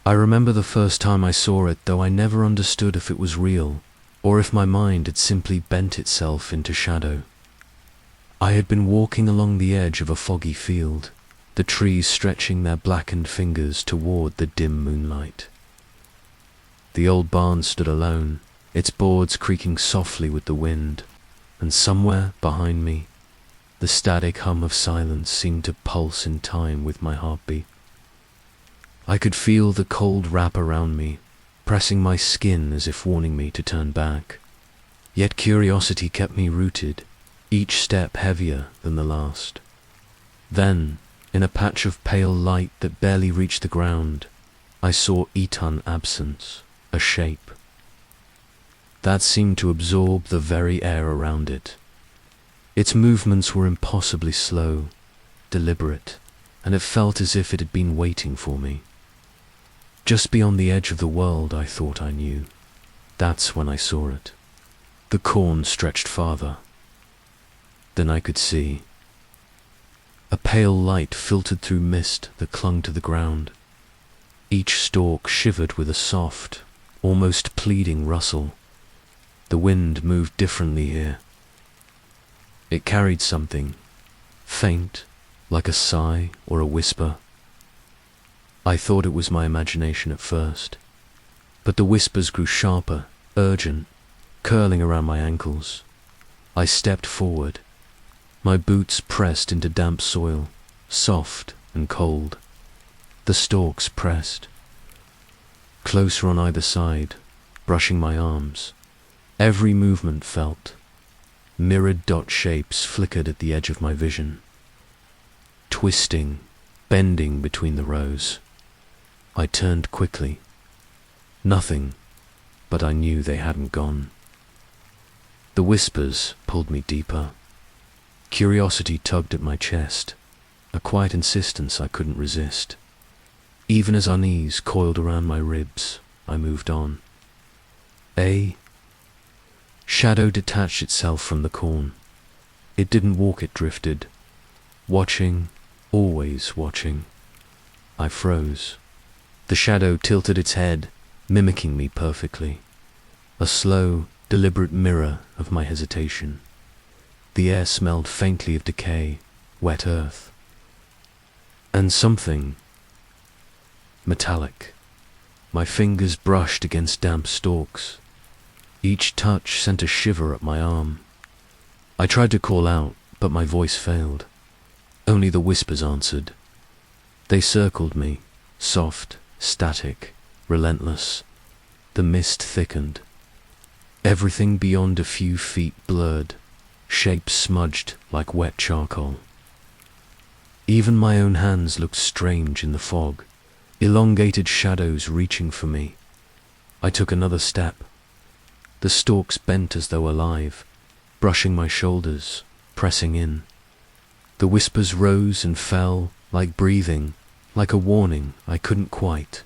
I remember the first time I saw it, though I never understood if it was real, or if my mind had simply bent itself into shadow. I had been walking along the edge of a foggy field, the trees stretching their blackened fingers toward the dim moonlight. The old barn stood alone, its boards creaking softly with the wind, and somewhere behind me, the static hum of silence seemed to pulse in time with my heartbeat. I could feel the cold wrap around me, pressing my skin as if warning me to turn back. Yet curiosity kept me rooted, each step heavier than the last. Then, in a patch of pale light that barely reached the ground, I saw Eton absence, a shape that seemed to absorb the very air around it. Its movements were impossibly slow, deliberate, and it felt as if it had been waiting for me. Just beyond the edge of the world I thought I knew. That's when I saw it. The corn stretched farther than I could see. A pale light filtered through mist that clung to the ground. Each stalk shivered with a soft, almost pleading rustle. The wind moved differently here. It carried something, faint, like a sigh or a whisper. I thought it was my imagination at first, but the whispers grew sharper, urgent, curling around my ankles. I stepped forward, my boots pressed into damp soil, soft and cold. The stalks pressed, closer on either side, brushing my arms. Every movement felt. Mirrored dot shapes flickered at the edge of my vision, twisting, bending between the rows. I turned quickly. Nothing, but I knew they hadn't gone. The whispers pulled me deeper. Curiosity tugged at my chest, a quiet insistence I couldn't resist. Even as unease coiled around my ribs, I moved on. A shadow detached itself from the corn. It didn't walk, it drifted, watching, always watching. I froze. The shadow tilted its head, mimicking me perfectly. A slow, deliberate mirror of my hesitation. The air smelled faintly of decay, wet earth, and something metallic. My fingers brushed against damp stalks. Each touch sent a shiver up my arm. I tried to call out, but my voice failed. Only the whispers answered. They circled me, soft, static, relentless. The mist thickened. Everything beyond a few feet blurred, shapes smudged like wet charcoal. Even my own hands looked strange in the fog, elongated shadows reaching for me. I took another step. The stalks bent as though alive, brushing my shoulders, pressing in. The whispers rose and fell, like breathing, like a warning I couldn't quite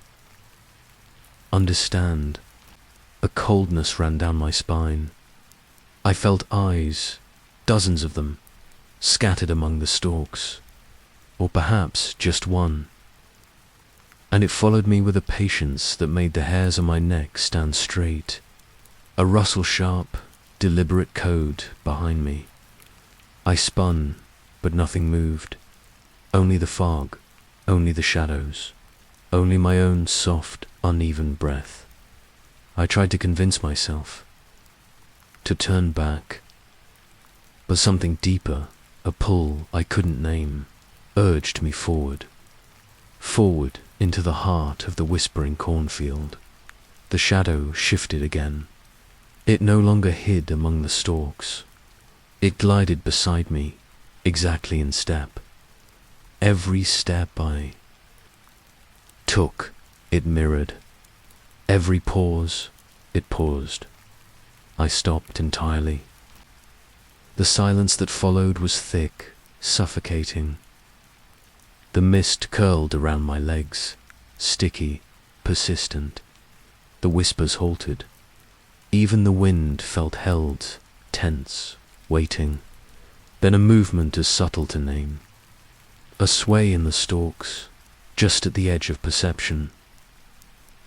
understand. A coldness ran down my spine. I felt eyes, dozens of them, scattered among the stalks, or perhaps just one. And it followed me with a patience that made the hairs on my neck stand straight. A rustle sharp, deliberate code behind me. I spun, but nothing moved. Only the fog, only the shadows, only my own soft, uneven breath. I tried to convince myself to turn back, but something deeper, a pull I couldn't name, urged me forward. Forward into the heart of the whispering cornfield. The shadow shifted again. It no longer hid among the stalks. It glided beside me, exactly in step. Every step I took, it mirrored. Every pause, it paused. I stopped entirely. The silence that followed was thick, suffocating. The mist curled around my legs, sticky, persistent. The whispers halted. Even the wind felt held, tense, waiting. Then a movement as subtle to name. A sway in the stalks, just at the edge of perception.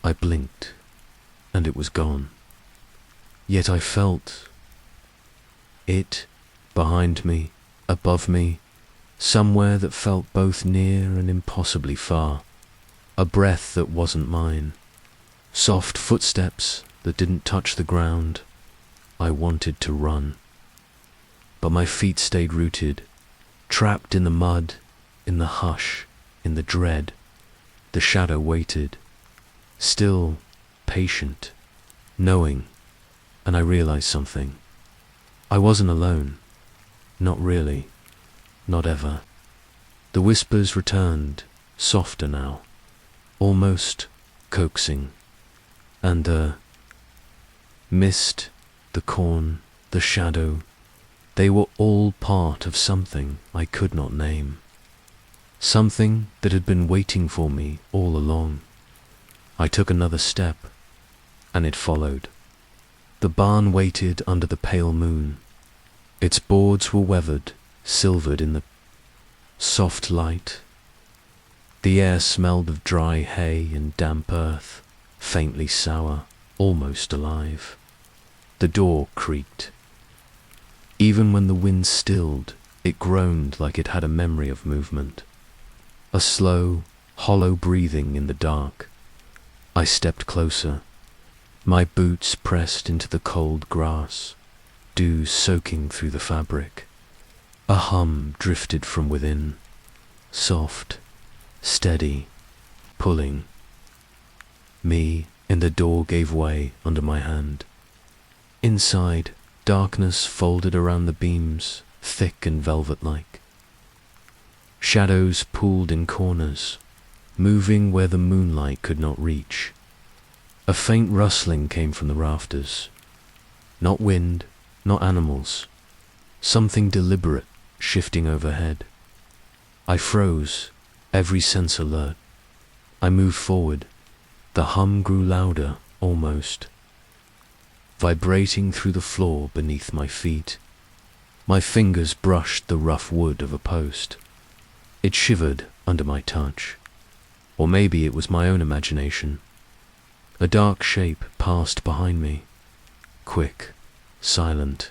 I blinked, and it was gone. Yet I felt it behind me, above me, somewhere that felt both near and impossibly far. A breath that wasn't mine. Soft footsteps that didn't touch the ground. I wanted to run, but my feet stayed rooted, trapped in the mud, in the hush, in the dread. The shadow waited, still, patient, knowing, and I realized something. I wasn't alone. Not really. Not ever. The whispers returned, softer now, almost coaxing. And the mist, the corn, the shadow, they were all part of something I could not name. Something that had been waiting for me all along. I took another step, and it followed. The barn waited under the pale moon. Its boards were weathered, silvered in the soft light. The air smelled of dry hay and damp earth, faintly sour, almost alive. The door creaked. Even when the wind stilled, it groaned like it had a memory of movement. A slow, hollow breathing in the dark. I stepped closer, my boots pressed into the cold grass, dew soaking through the fabric. A hum drifted from within, soft, steady, pulling. Me and the door gave way under my hand. Inside, darkness folded around the beams, thick and velvet-like. Shadows pooled in corners, moving where the moonlight could not reach. A faint rustling came from the rafters. Not wind, not animals. Something deliberate, shifting overhead. I froze, every sense alert. I moved forward. The hum grew louder, almost, vibrating through the floor beneath my feet. My fingers brushed the rough wood of a post. It shivered under my touch. Or maybe it was my own imagination. A dark shape passed behind me. Quick, silent.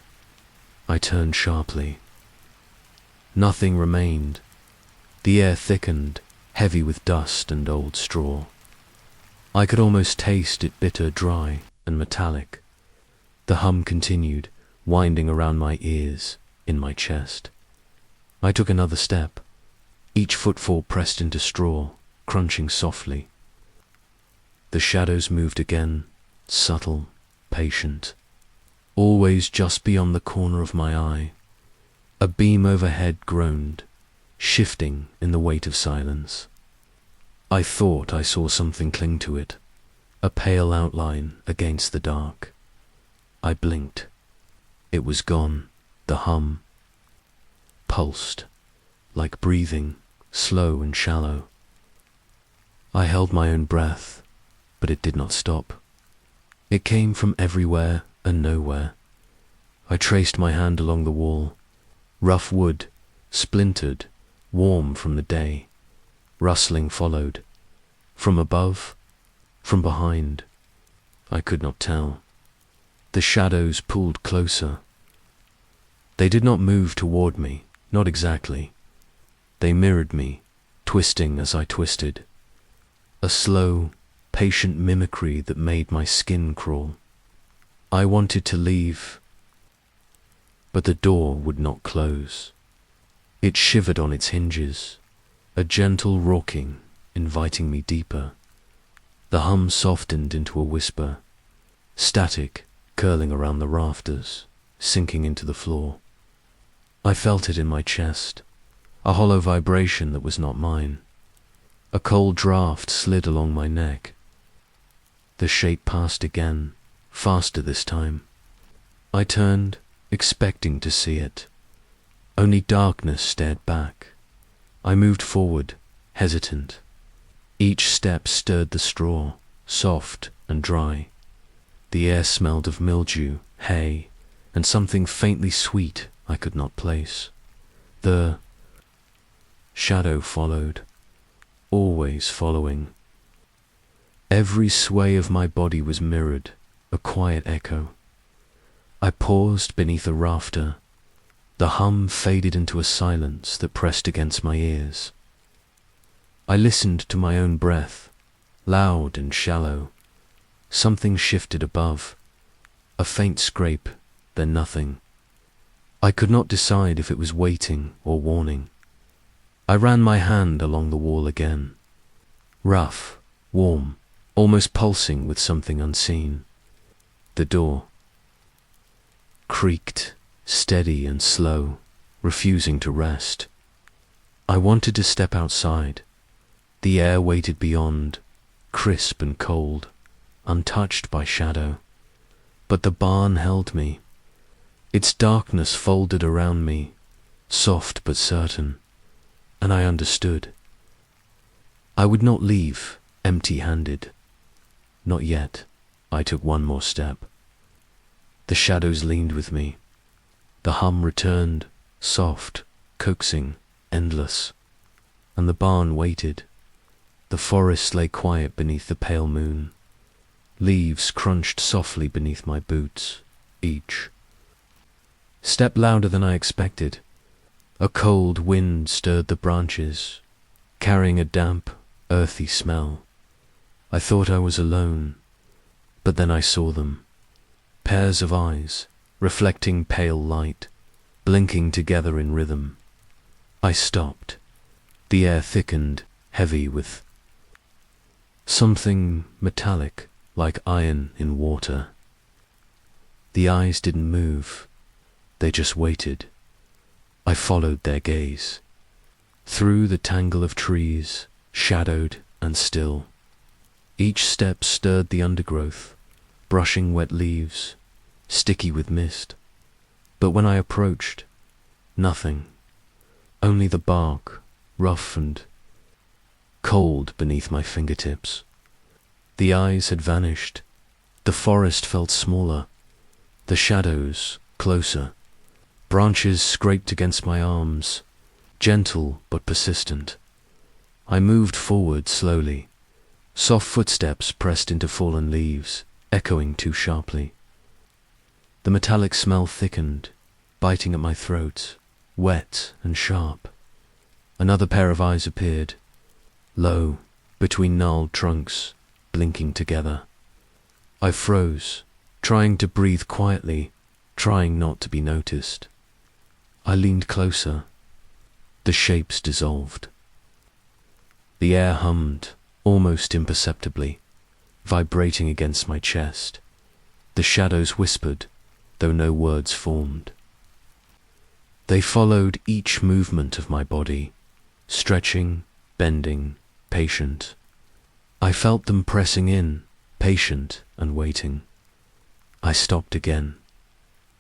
I turned sharply. Nothing remained. The air thickened, heavy with dust and old straw. I could almost taste it bitter, dry, and metallic. The hum continued, winding around my ears, in my chest. I took another step. Each footfall pressed into straw, crunching softly. The shadows moved again, subtle, patient. Always just beyond the corner of my eye. A beam overhead groaned, shifting in the weight of silence. I thought I saw something cling to it, a pale outline against the dark. I blinked. It was gone, the hum. Pulsed, like breathing, slow and shallow. I held my own breath, but it did not stop. It came from everywhere and nowhere. I traced my hand along the wall. Rough wood, splintered, warm from the day. Rustling followed. From above, from behind, I could not tell. The shadows pulled closer. They did not move toward me, not exactly. They mirrored me, twisting as I twisted. A slow, patient mimicry that made my skin crawl. I wanted to leave, but the door would not close. It shivered on its hinges, a gentle rocking, inviting me deeper. The hum softened into a whisper, static, curling around the rafters, sinking into the floor. I felt it in my chest, a hollow vibration that was not mine. A cold draft slid along my neck. The shape passed again, faster this time. I turned, expecting to see it. Only darkness stared back. I moved forward, hesitant. Each step stirred the straw, soft and dry. The air smelled of mildew, hay, and something faintly sweet I could not place. The shadow followed, always following. Every sway of my body was mirrored, a quiet echo. I paused beneath a rafter. The hum faded into a silence that pressed against my ears. I listened to my own breath, loud and shallow. Something shifted above. A faint scrape, then nothing. I could not decide if it was waiting or warning. I ran my hand along the wall again. Rough, warm, almost pulsing with something unseen. The door creaked, steady and slow, refusing to rest. I wanted to step outside. The air waited beyond, crisp and cold, untouched by shadow. But the barn held me. Its darkness folded around me, soft but certain, and I understood. I would not leave empty-handed. Not yet. I took one more step. The shadows leaned with me. The hum returned, soft, coaxing, endless. And the barn waited. The forest lay quiet beneath the pale moon. Leaves crunched softly beneath my boots, each step louder than I expected. A cold wind stirred the branches, carrying a damp, earthy smell. I thought I was alone, but then I saw them. Pairs of eyes, reflecting pale light, blinking together in rhythm. I stopped. The air thickened, heavy with something metallic, like iron in water. The eyes didn't move. They just waited. I followed their gaze. Through the tangle of trees, shadowed and still. Each step stirred the undergrowth, brushing wet leaves, sticky with mist. But when I approached, nothing. Only the bark, rough and cold beneath my fingertips. The eyes had vanished. The forest felt smaller. The shadows closer. Branches scraped against my arms, gentle but persistent. I moved forward slowly. Soft footsteps pressed into fallen leaves, echoing too sharply. The metallic smell thickened, biting at my throat, wet and sharp. Another pair of eyes appeared, low, between gnarled trunks, blinking together. I froze, trying to breathe quietly, trying not to be noticed. I leaned closer. The shapes dissolved. The air hummed, almost imperceptibly, vibrating against my chest. The shadows whispered, though no words formed. They followed each movement of my body, stretching, bending, patient. I felt them pressing in, patient and waiting. I stopped again.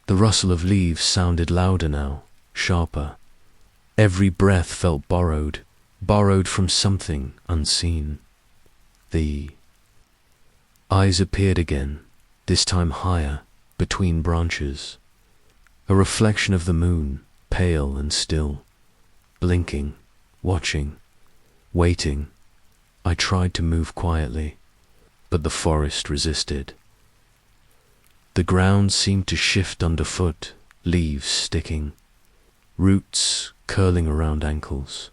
The rustle of leaves sounded louder now, sharper. Every breath felt borrowed from something unseen. The eyes appeared again, this time higher, between branches. A reflection of the moon, pale and still, blinking, watching, waiting. I tried to move quietly, but the forest resisted. The ground seemed to shift underfoot, leaves sticking, roots curling around ankles.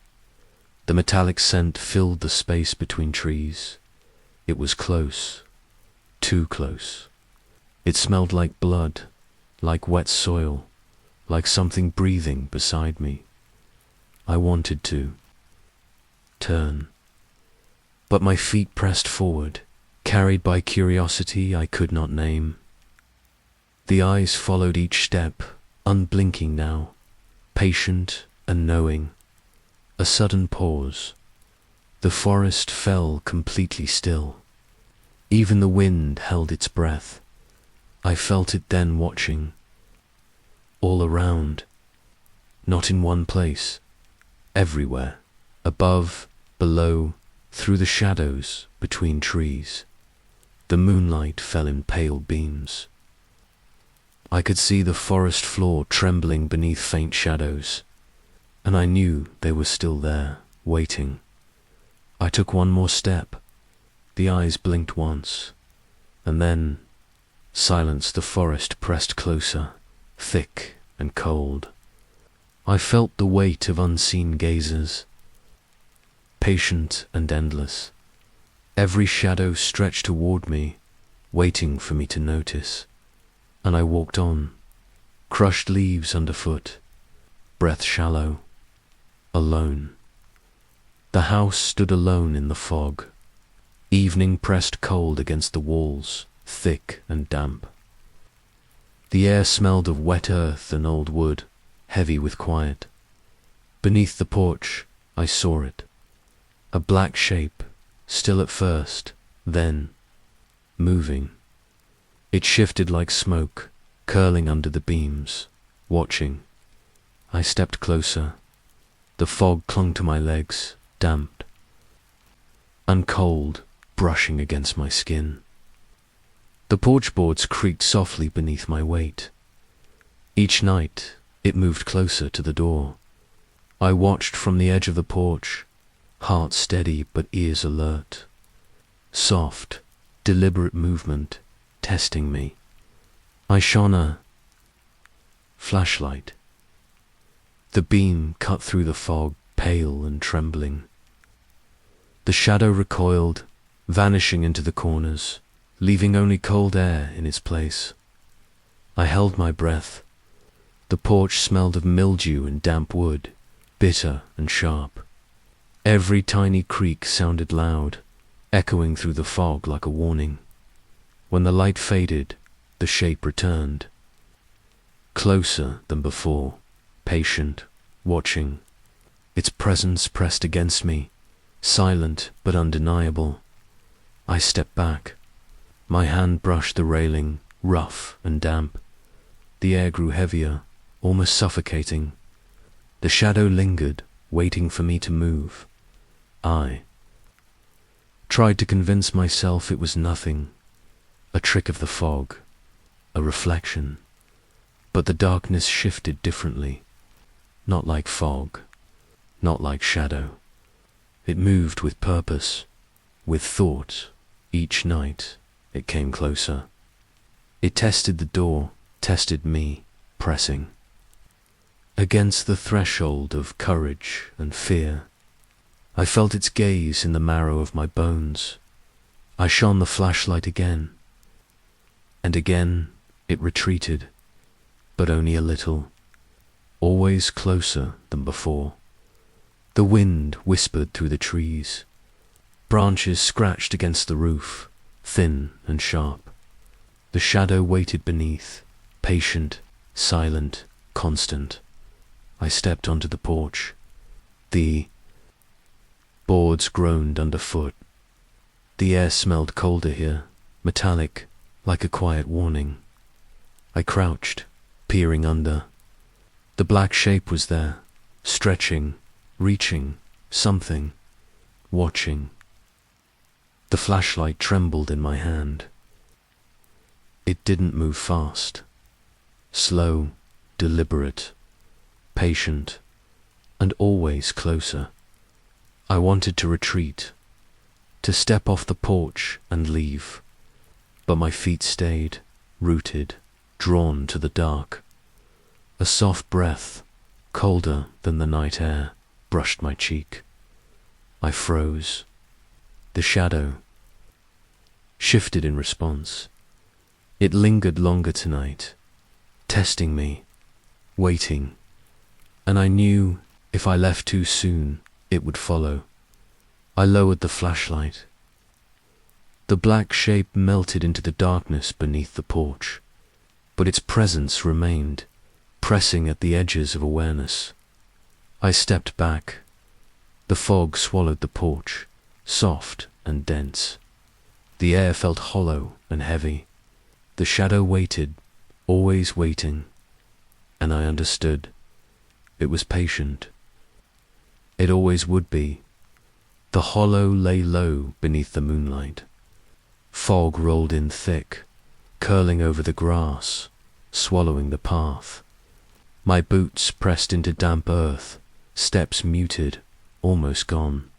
The metallic scent filled the space between trees. It was close, too close. It smelled like blood, like wet soil, like something breathing beside me. I wanted to turn, but my feet pressed forward, carried by curiosity I could not name. The eyes followed each step, unblinking now, patient and knowing. A sudden pause. The forest fell completely still. Even the wind held its breath. I felt it then watching. All around. Not in one place. Everywhere. Above, below, through the shadows, between trees. The moonlight fell in pale beams. I could see the forest floor trembling beneath faint shadows, and I knew they were still there, waiting. I took one more step. The eyes blinked once, and then silence. The forest pressed closer, thick and cold. I felt the weight of unseen gazers, patient and endless. Every shadow stretched toward me, waiting for me to notice. And I walked on, crushed leaves underfoot, breath shallow, alone. The house stood alone in the fog. Evening pressed cold against the walls, thick and damp. The air smelled of wet earth and old wood, heavy with quiet. Beneath the porch, I saw it. A black shape, still at first, then moving. It shifted like smoke, curling under the beams, watching. I stepped closer. The fog clung to my legs, damp and cold, brushing against my skin. The porch boards creaked softly beneath my weight. Each night, it moved closer to the door. I watched from the edge of the porch, heart steady but ears alert. Soft, deliberate movement, testing me. I shone a flashlight. The beam cut through the fog, pale and trembling. The shadow recoiled, vanishing into the corners, leaving only cold air in its place. I held my breath. The porch smelled of mildew and damp wood, bitter and sharp. Every tiny creak sounded loud, echoing through the fog like a warning. When the light faded, the shape returned. Closer than before, patient, watching. Its presence pressed against me, silent but undeniable. I stepped back. My hand brushed the railing, rough and damp. The air grew heavier, almost suffocating. The shadow lingered, waiting for me to move. I tried to convince myself it was nothing, a trick of the fog, a reflection. But the darkness shifted differently, not like fog, not like shadow. It moved with purpose, with thought. Each night it came closer. It tested the door, tested me, pressing against the threshold of courage and fear. I felt its gaze in the marrow of my bones. I shone the flashlight again, and again it retreated, but only a little, always closer than before. The wind whispered through the trees. Branches scratched against the roof, thin and sharp. The shadow waited beneath, patient, silent, constant. I stepped onto the porch. The boards groaned underfoot. The air smelled colder here, metallic, like a quiet warning. I crouched, peering under. The black shape was there, stretching, reaching, something, watching. The flashlight trembled in my hand. It didn't move fast. Slow, deliberate, patient, and always closer. I wanted to retreat, to step off the porch and leave, but my feet stayed, rooted, drawn to the dark. A soft breath, colder than the night air, brushed my cheek. I froze. The shadow shifted in response. It lingered longer tonight, testing me, waiting, and I knew if I left too soon, it would follow. I lowered the flashlight. The black shape melted into the darkness beneath the porch, but its presence remained, pressing at the edges of awareness. I stepped back. The fog swallowed the porch, soft and dense. The air felt hollow and heavy. The shadow waited, always waiting, and I understood. It was patient. It always would be. The hollow lay low beneath the moonlight. Fog rolled in thick, curling over the grass, swallowing the path. My boots pressed into damp earth, steps muted, almost gone.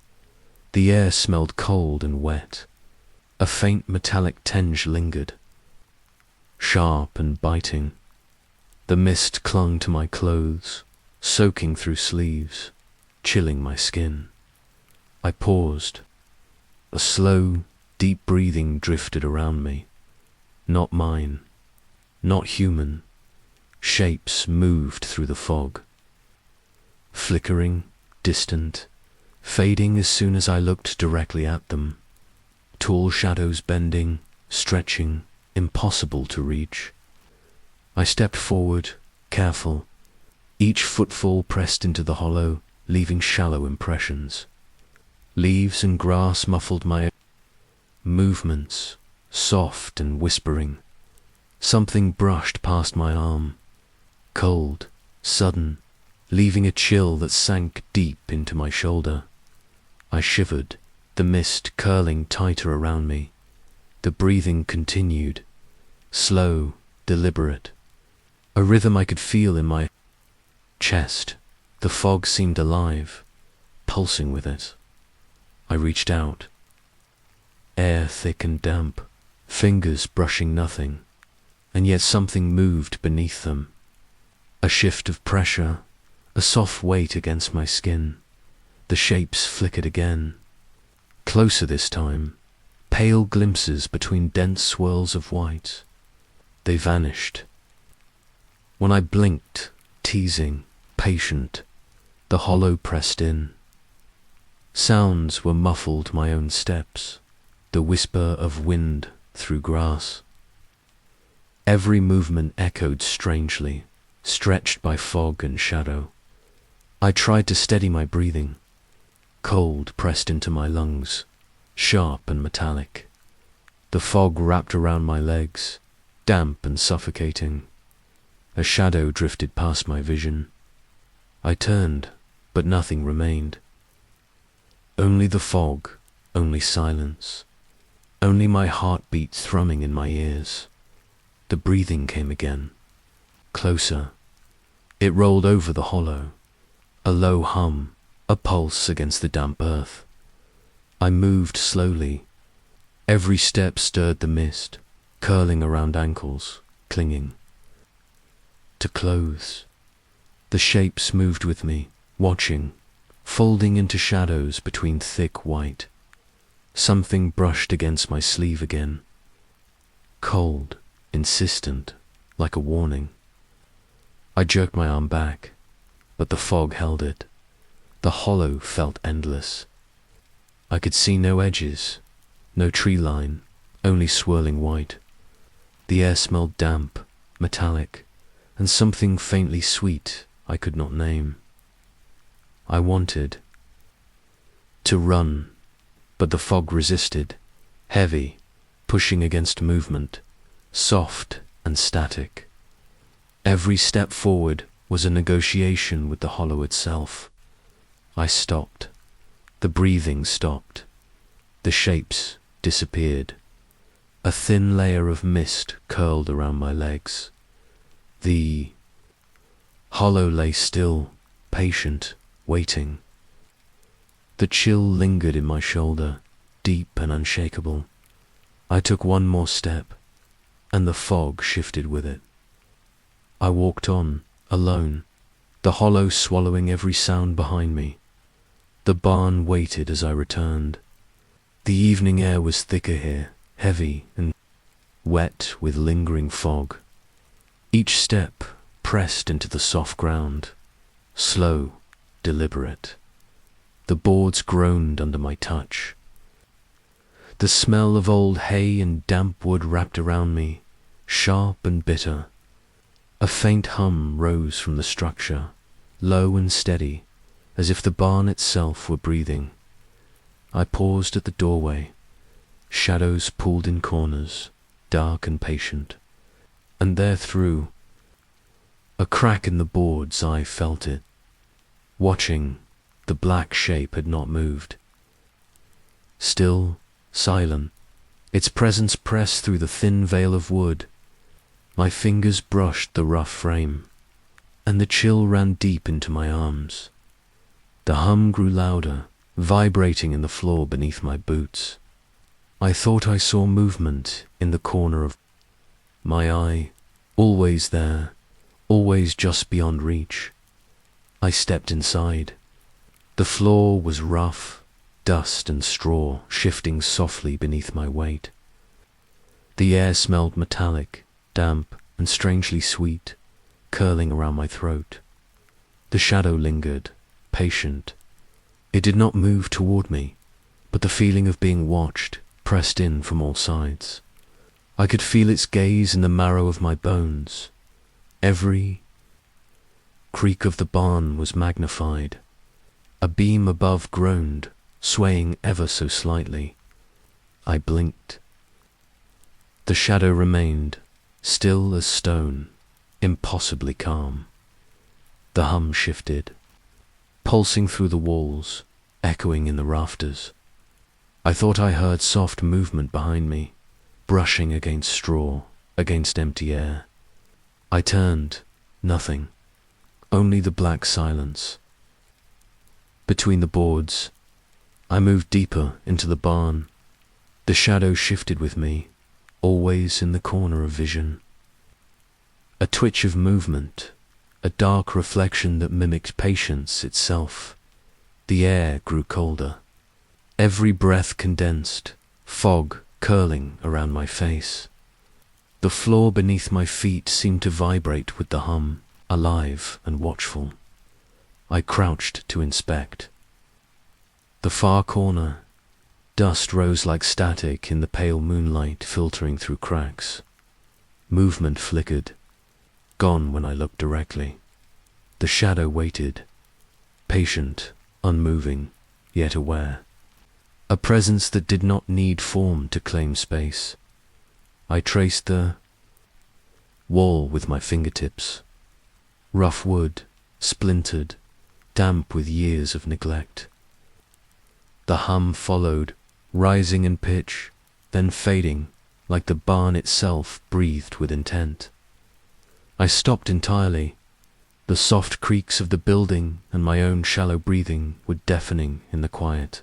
The air smelled cold and wet. A faint metallic tinge lingered, sharp and biting. The mist clung to my clothes, soaking through sleeves, chilling my skin. I paused. A slow, deep breathing drifted around me. Not mine, not human. Shapes moved through the fog. Flickering, distant, fading as soon as I looked directly at them. Tall shadows bending, stretching, impossible to reach. I stepped forward, careful. Each footfall pressed into the hollow, leaving shallow impressions. Leaves and grass muffled my movements, soft and whispering. Something brushed past my arm, cold, sudden, leaving a chill that sank deep into my shoulder. I shivered, the mist curling tighter around me. The breathing continued, slow, deliberate. A rhythm I could feel in my chest. The fog seemed alive, pulsing with it. I reached out. Air thick and damp, fingers brushing nothing, and yet something moved beneath them. A shift of pressure, a soft weight against my skin. The shapes flickered again. Closer this time, pale glimpses between dense swirls of white. They vanished. When I blinked, teasing, patient, the hollow pressed in. Sounds were muffled, my own steps, the whisper of wind through grass. Every movement echoed strangely, stretched by fog and shadow. I tried to steady my breathing. Cold pressed into my lungs, sharp and metallic. The fog wrapped around my legs, damp and suffocating. A shadow drifted past my vision. I turned, but nothing remained. Only the fog, only silence, only my heartbeat thrumming in my ears. The breathing came again, closer. It rolled over the hollow, a low hum, a pulse against the damp earth. I moved slowly. Every step stirred the mist, curling around ankles, clinging to clothes. The shapes moved with me, watching, folding into shadows between thick white. Something brushed against my sleeve again. Cold, insistent, like a warning. I jerked my arm back, but the fog held it. The hollow felt endless. I could see no edges, no tree line, only swirling white. The air smelled damp, metallic, and something faintly sweet I could not name. I wanted to run, but the fog resisted, heavy, pushing against movement, soft and static. Every step forward was a negotiation with the hollow itself. I stopped. The breathing stopped. The shapes disappeared. A thin layer of mist curled around my legs. The hollow lay still, patient, waiting. The chill lingered in my shoulder, deep and unshakable. I took one more step, and the fog shifted with it. I walked on, alone, the hollow swallowing every sound behind me. The barn waited as I returned. The evening air was thicker here, heavy and wet with lingering fog. Each step pressed into the soft ground, slow, deliberate. The boards groaned under my touch. The smell of old hay and damp wood wrapped around me, sharp and bitter. A faint hum rose from the structure, low and steady, as if the barn itself were breathing. I paused at the doorway. Shadows pulled in corners, dark and patient, and there through a crack in the boards I felt it. Watching, the black shape had not moved. Still, silent, its presence pressed through the thin veil of wood. My fingers brushed the rough frame, and the chill ran deep into my arms. The hum grew louder, vibrating in the floor beneath my boots. I thought I saw movement in the corner of my eye, always there, always just beyond reach. I stepped inside. The floor was rough, dust and straw shifting softly beneath my weight. The air smelled metallic, damp and strangely sweet, curling around my throat. The shadow lingered, patient. It did not move toward me, but the feeling of being watched pressed in from all sides. I could feel its gaze in the marrow of my bones. Every creak of the barn was magnified. A beam above groaned, swaying ever so slightly. I blinked. The shadow remained, still as stone, impossibly calm. The hum shifted, pulsing through the walls, echoing in the rafters. I thought I heard soft movement behind me, brushing against straw, against empty air. I turned, nothing, only the black silence. Between the boards, I moved deeper into the barn. The shadow shifted with me, always in the corner of vision. A twitch of movement, a dark reflection that mimicked patience itself. The air grew colder. Every breath condensed, fog curling around my face. The floor beneath my feet seemed to vibrate with the hum, alive and watchful. I crouched to inspect. The far corner, dust rose like static in the pale moonlight filtering through cracks. Movement flickered, gone when I looked directly. The shadow waited, patient, unmoving, yet aware. A presence that did not need form to claim space. I traced the wall with my fingertips. Rough wood, splintered, damp with years of neglect. The hum followed, rising in pitch, then fading, like the barn itself breathed with intent. I stopped entirely. The soft creaks of the building and my own shallow breathing were deafening in the quiet.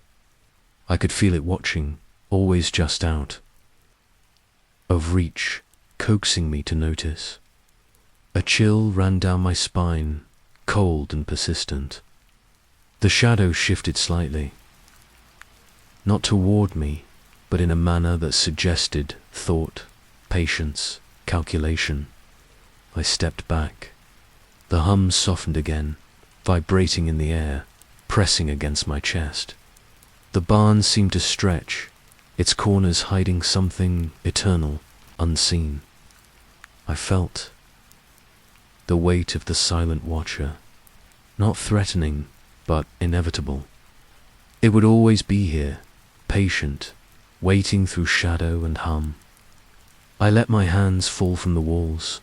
I could feel it watching, always just out of reach, coaxing me to notice. A chill ran down my spine, cold and persistent. The shadow shifted slightly, not toward me, but in a manner that suggested thought, patience, calculation. I stepped back. The hum softened again, vibrating in the air, pressing against my chest. The barn seemed to stretch, its corners hiding something eternal, unseen. I felt the weight of the silent watcher, not threatening, but inevitable. It would always be here, patient, waiting through shadow and hum. I let my hands fall from the walls.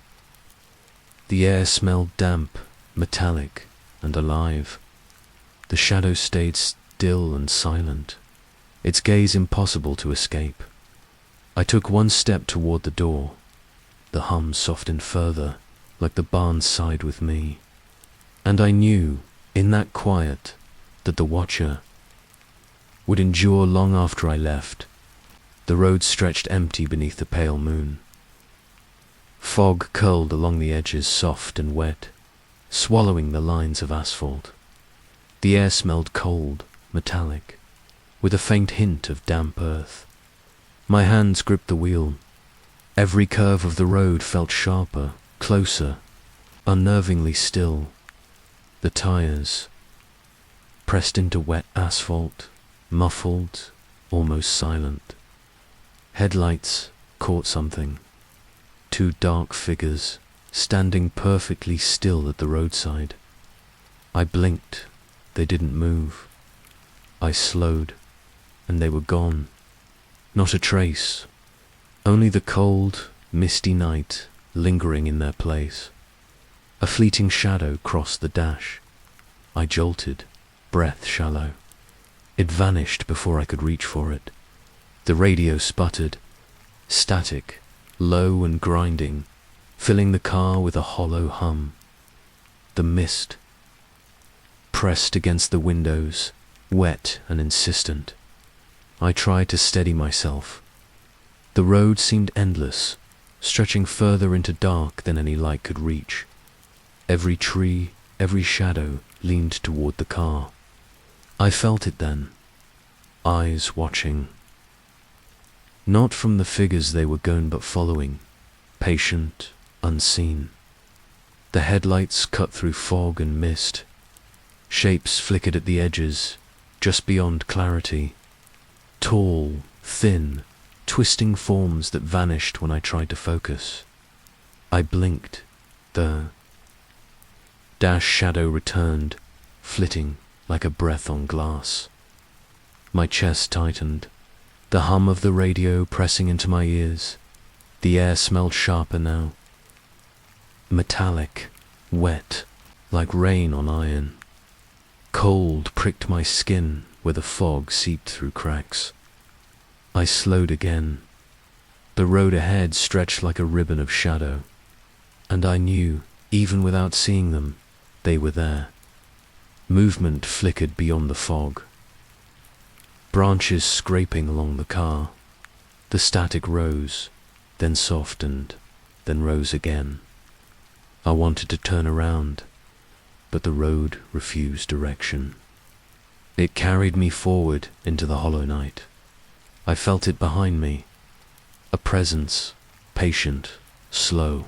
The air smelled damp, metallic, and alive. The shadow stayed still and silent, its gaze impossible to escape. I took one step toward the door. The hum softened further, like the barn sighed with me. And I knew, in that quiet, that the watcher would endure long after I left. The road stretched empty beneath the pale moon. Fog curled along the edges, soft and wet, swallowing the lines of asphalt. The air smelled cold, metallic, with a faint hint of damp earth. My hands gripped the wheel. Every curve of the road felt sharper, closer, unnervingly still. The tires, pressed into wet asphalt, muffled, almost silent. Headlights caught something. Two dark figures, standing perfectly still at the roadside. I blinked. They didn't move. I slowed, and they were gone. Not a trace. Only the cold, misty night lingering in their place. A fleeting shadow crossed the dash. I jolted, breath shallow. It vanished before I could reach for it. The radio sputtered, static, low and grinding, filling the car with a hollow hum. The mist pressed against the windows, wet and insistent. I tried to steady myself, The road seemed endless, stretching further into dark than any light could reach. Every tree, every shadow leaned toward the car. I felt it then, eyes watching. Not from the figures they were going but following, patient, unseen. The headlights cut through fog and mist. Shapes flickered at the edges, just beyond clarity. Tall, thin, twisting forms that vanished when I tried to focus. I blinked. The dash shadow returned, flitting like a breath on glass. My chest tightened, the hum of the radio pressing into my ears. The air smelled sharper now. Metallic, wet, like rain on iron. Cold pricked my skin where the fog seeped through cracks. I slowed again. The road ahead stretched like a ribbon of shadow, and I knew, even without seeing them, they were there. Movement flickered beyond the fog. Branches scraping along the car. The static rose, then softened, then rose again. I wanted to turn around, but the road refused direction. It carried me forward into the hollow night. I felt it behind me, a presence, patient, slow,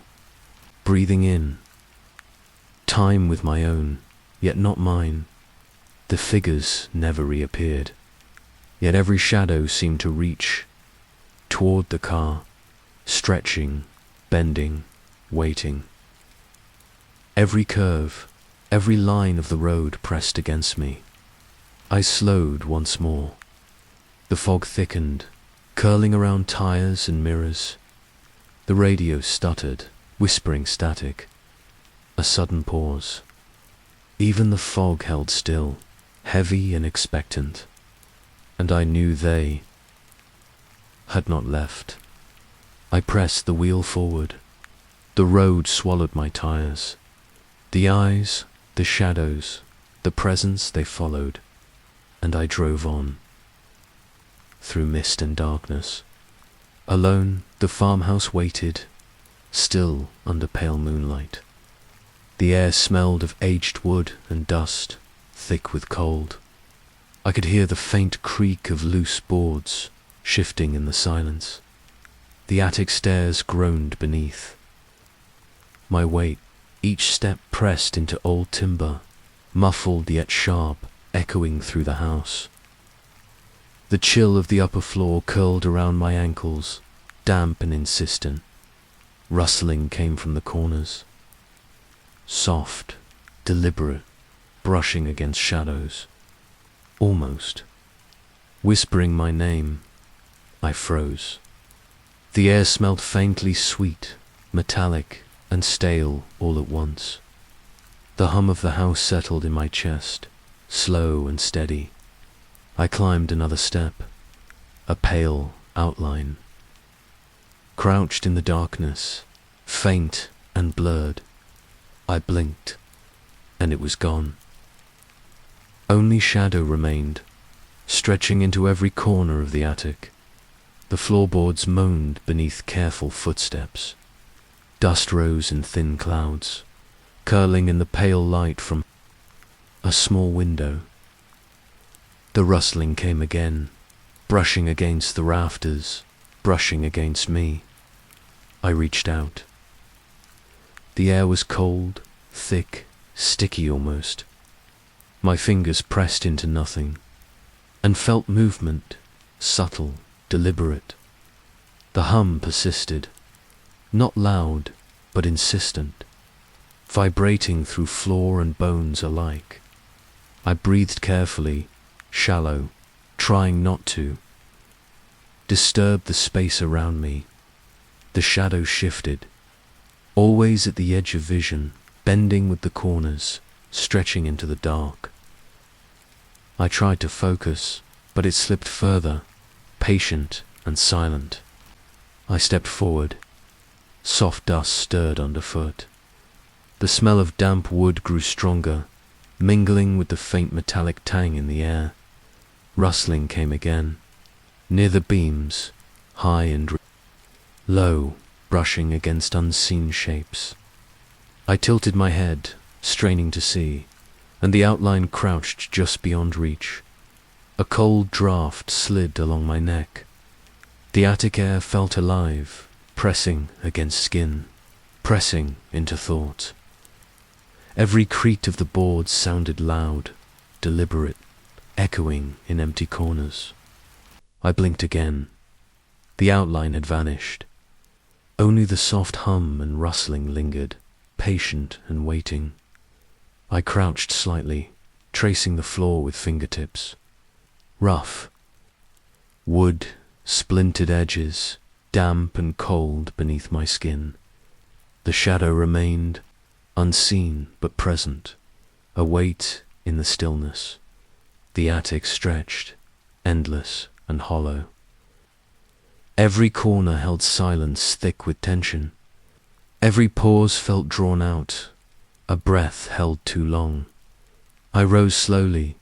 breathing in. Time with my own, yet not mine. The figures never reappeared, yet every shadow seemed to reach toward the car, stretching, bending, waiting. Every curve, every line of the road pressed against me. I slowed once more. The fog thickened, curling around tires and mirrors. The radio stuttered, whispering static. A sudden pause. Even the fog held still, heavy and expectant. And I knew they had not left. I pressed the wheel forward. The road swallowed my tires. The eyes, the shadows, the presence they followed, and I drove on. Through mist and darkness. Alone, the farmhouse waited, still under pale moonlight. The air smelled of aged wood and dust, thick with cold. I could hear the faint creak of loose boards, shifting in the silence. The attic stairs groaned beneath. My weight, each step pressed into old timber, muffled yet sharp, echoing through the house. The chill of the upper floor curled around my ankles, damp and insistent. Rustling came from the corners. Soft, deliberate, brushing against shadows. Almost. Whispering my name, I froze. The air smelled faintly sweet, metallic, and stale all at once. The hum of the house settled in my chest, slow and steady. I climbed another step, a pale outline. Crouched in the darkness, faint and blurred, I blinked, and it was gone. Only shadow remained, stretching into every corner of the attic. The floorboards moaned beneath careful footsteps. Dust rose in thin clouds, curling in the pale light from a small window. The rustling came again, brushing against the rafters, brushing against me. I reached out. The air was cold, thick, sticky almost. My fingers pressed into nothing, and felt movement, subtle, deliberate. The hum persisted, not loud, but insistent, vibrating through floor and bones alike. I breathed carefully, shallow, trying not to. Disturbed the space around me. The shadows shifted, always at the edge of vision, bending with the corners, stretching into the dark. I tried to focus, but it slipped further, patient and silent. I stepped forward. Soft dust stirred underfoot. The smell of damp wood grew stronger, mingling with the faint metallic tang in the air. Rustling came again. Near the beams, high and low, brushing against unseen shapes. I tilted my head, straining to see, and the outline crouched just beyond reach. A cold draft slid along my neck. The attic air felt alive, pressing against skin, pressing into thought. Every creak of the boards sounded loud, deliberate, echoing in empty corners. I blinked again. The outline had vanished. Only the soft hum and rustling lingered, patient and waiting. I crouched slightly, tracing the floor with fingertips. Rough. Wood, splintered edges, damp and cold beneath my skin. The shadow remained, unseen but present, a weight in the stillness. The attic stretched, endless and hollow. Every corner held silence thick with tension. Every pause felt drawn out, a breath held too long. I rose slowly.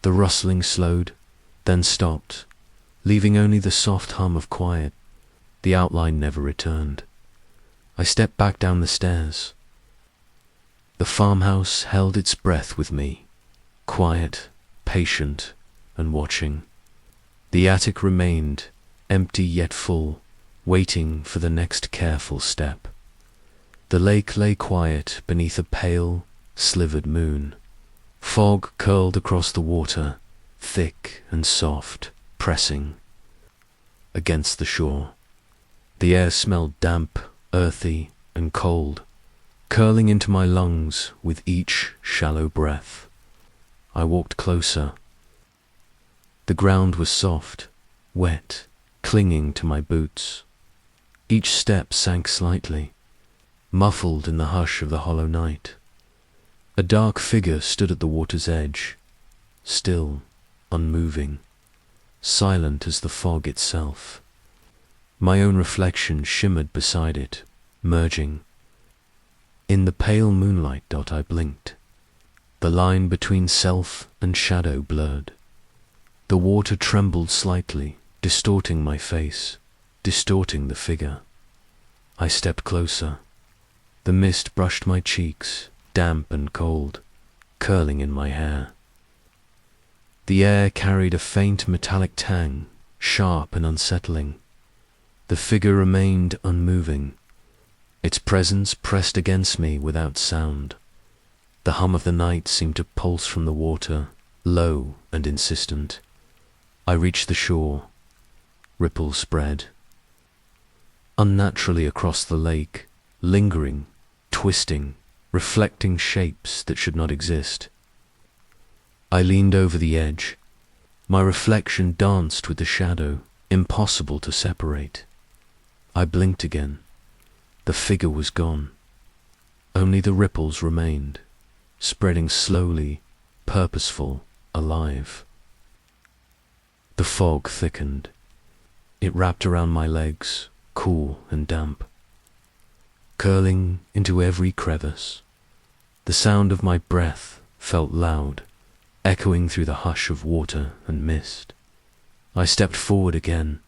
The rustling slowed, then stopped, leaving only the soft hum of quiet. The outline never returned. I stepped back down the stairs. The farmhouse held its breath with me, quiet, patient, and watching. The attic remained, empty yet full, waiting for the next careful step. The lake lay quiet beneath a pale, slivered moon. Fog curled across the water, thick and soft, pressing against the shore. The air smelled damp, earthy, and cold, curling into my lungs with each shallow breath. I walked closer. The ground was soft, wet, clinging to my boots. Each step sank slightly, muffled in the hush of the hollow night. A dark figure stood at the water's edge, still, unmoving, silent as the fog itself. My own reflection shimmered beside it, merging. In the pale moonlight, I blinked. The line between self and shadow blurred. The water trembled slightly, distorting my face, distorting the figure. I stepped closer. The mist brushed my cheeks, damp and cold, curling in my hair. The air carried a faint metallic tang, sharp and unsettling. The figure remained unmoving. Its presence pressed against me without sound. The hum of the night seemed to pulse from the water, low and insistent. I reached the shore. Ripples spread unnaturally across the lake, lingering, twisting, reflecting shapes that should not exist. I leaned over the edge. My reflection danced with the shadow, impossible to separate. I blinked again. The figure was gone. Only the ripples remained, spreading slowly, purposeful, alive. The fog thickened. It wrapped around my legs, cool and damp, curling into every crevice. The sound of my breath felt loud, echoing through the hush of water and mist. I stepped forward again.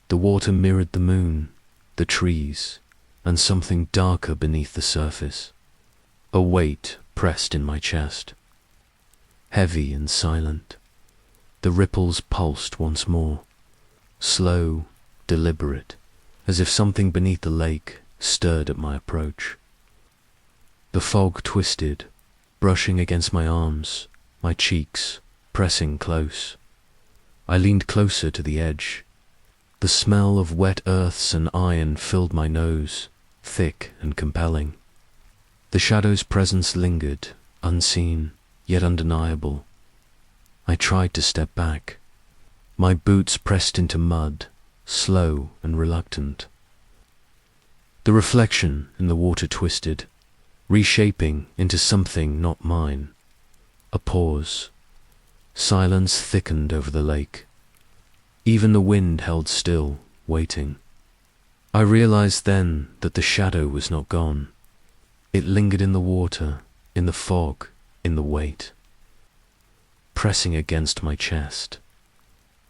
The water mirrored the moon, the trees, and something darker beneath the surface. A weight pressed in my chest. Heavy and silent, the ripples pulsed once more, slow, deliberate, as if something beneath the lake stirred at my approach. The fog twisted, brushing against my arms, my cheeks, pressing close. I leaned closer to the edge. The smell of wet earths and iron filled my nose, thick and compelling. The shadow's presence lingered, unseen, yet undeniable. I tried to step back. My boots pressed into mud, slow and reluctant. The reflection in the water twisted, reshaping into something not mine. A pause. Silence thickened over the lake. Even the wind held still, waiting. I realized then that the shadow was not gone. It lingered in the water, in the fog, in the weight, pressing against my chest,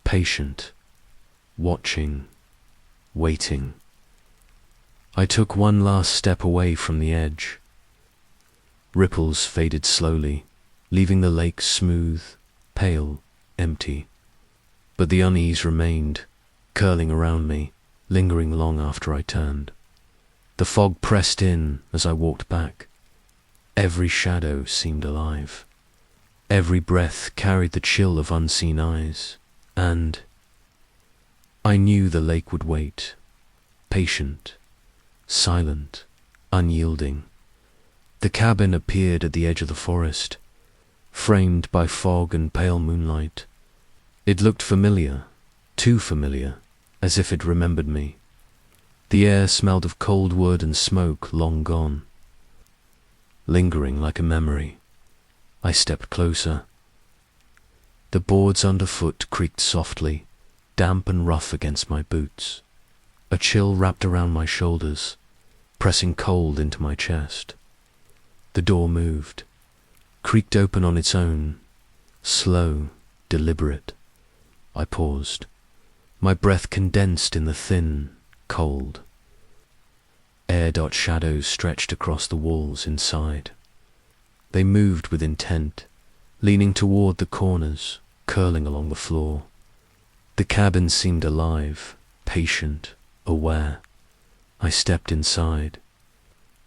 patient, watching, waiting. I took one last step away from the edge. Ripples faded slowly, leaving the lake smooth, pale, empty. But the unease remained, curling around me, lingering long after I turned. The fog pressed in as I walked back. Every shadow seemed alive. Every breath carried the chill of unseen eyes, and I knew the lake would wait, patient, silent, unyielding. The cabin appeared at the edge of the forest, framed by fog and pale moonlight. It looked familiar, too familiar, as if it remembered me. The air smelled of cold wood and smoke long gone. Lingering like a memory, I stepped closer. The boards underfoot creaked softly, damp and rough against my boots. A chill wrapped around my shoulders, pressing cold into my chest. The door moved, creaked open on its own, slow, deliberate. I paused. My breath condensed in the thin, cold air. Shadows stretched across the walls inside. They moved with intent, leaning toward the corners, curling along the floor. The cabin seemed alive, patient, aware. I stepped inside.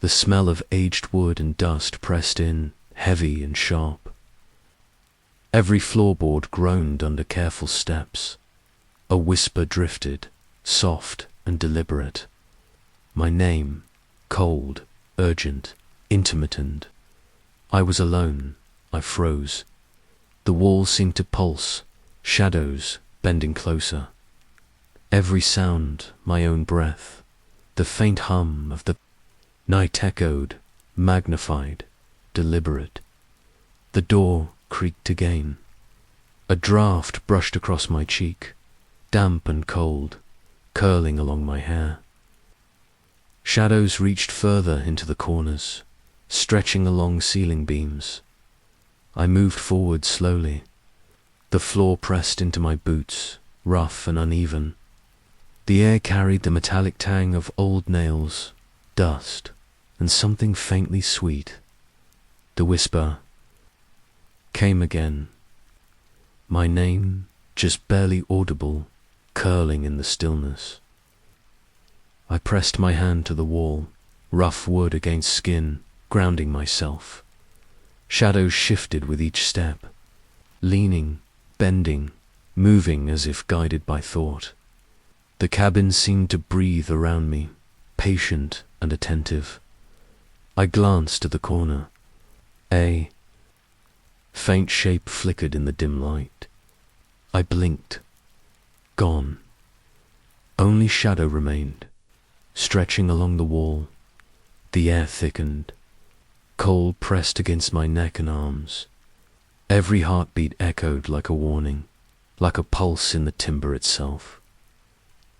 The smell of aged wood and dust pressed in, heavy and sharp. Every floorboard groaned under careful steps. A whisper drifted, soft and deliberate. My name, cold, urgent, intermittent. I was alone. I froze. The walls seemed to pulse, shadows bending closer. Every sound, my own breath, the faint hum of the night echoed, magnified, deliberate. The door creaked again. A draft brushed across my cheek, damp and cold, curling along my hair. Shadows reached further into the corners, stretching along ceiling beams. I moved forward slowly. The floor pressed into my boots, rough and uneven. The air carried the metallic tang of old nails, dust, and something faintly sweet. The whisper came again. My name, just barely audible, curling in the stillness. I pressed my hand to the wall, rough wood against skin, grounding myself. Shadows shifted with each step, leaning, bending, moving as if guided by thought. The cabin seemed to breathe around me, patient and attentive. I glanced at the corner. A faint shape flickered in the dim light. I blinked. Gone. Only shadow remained, stretching along the wall. The air thickened. Cold pressed against my neck and arms. Every heartbeat echoed like a warning, like a pulse in the timber itself.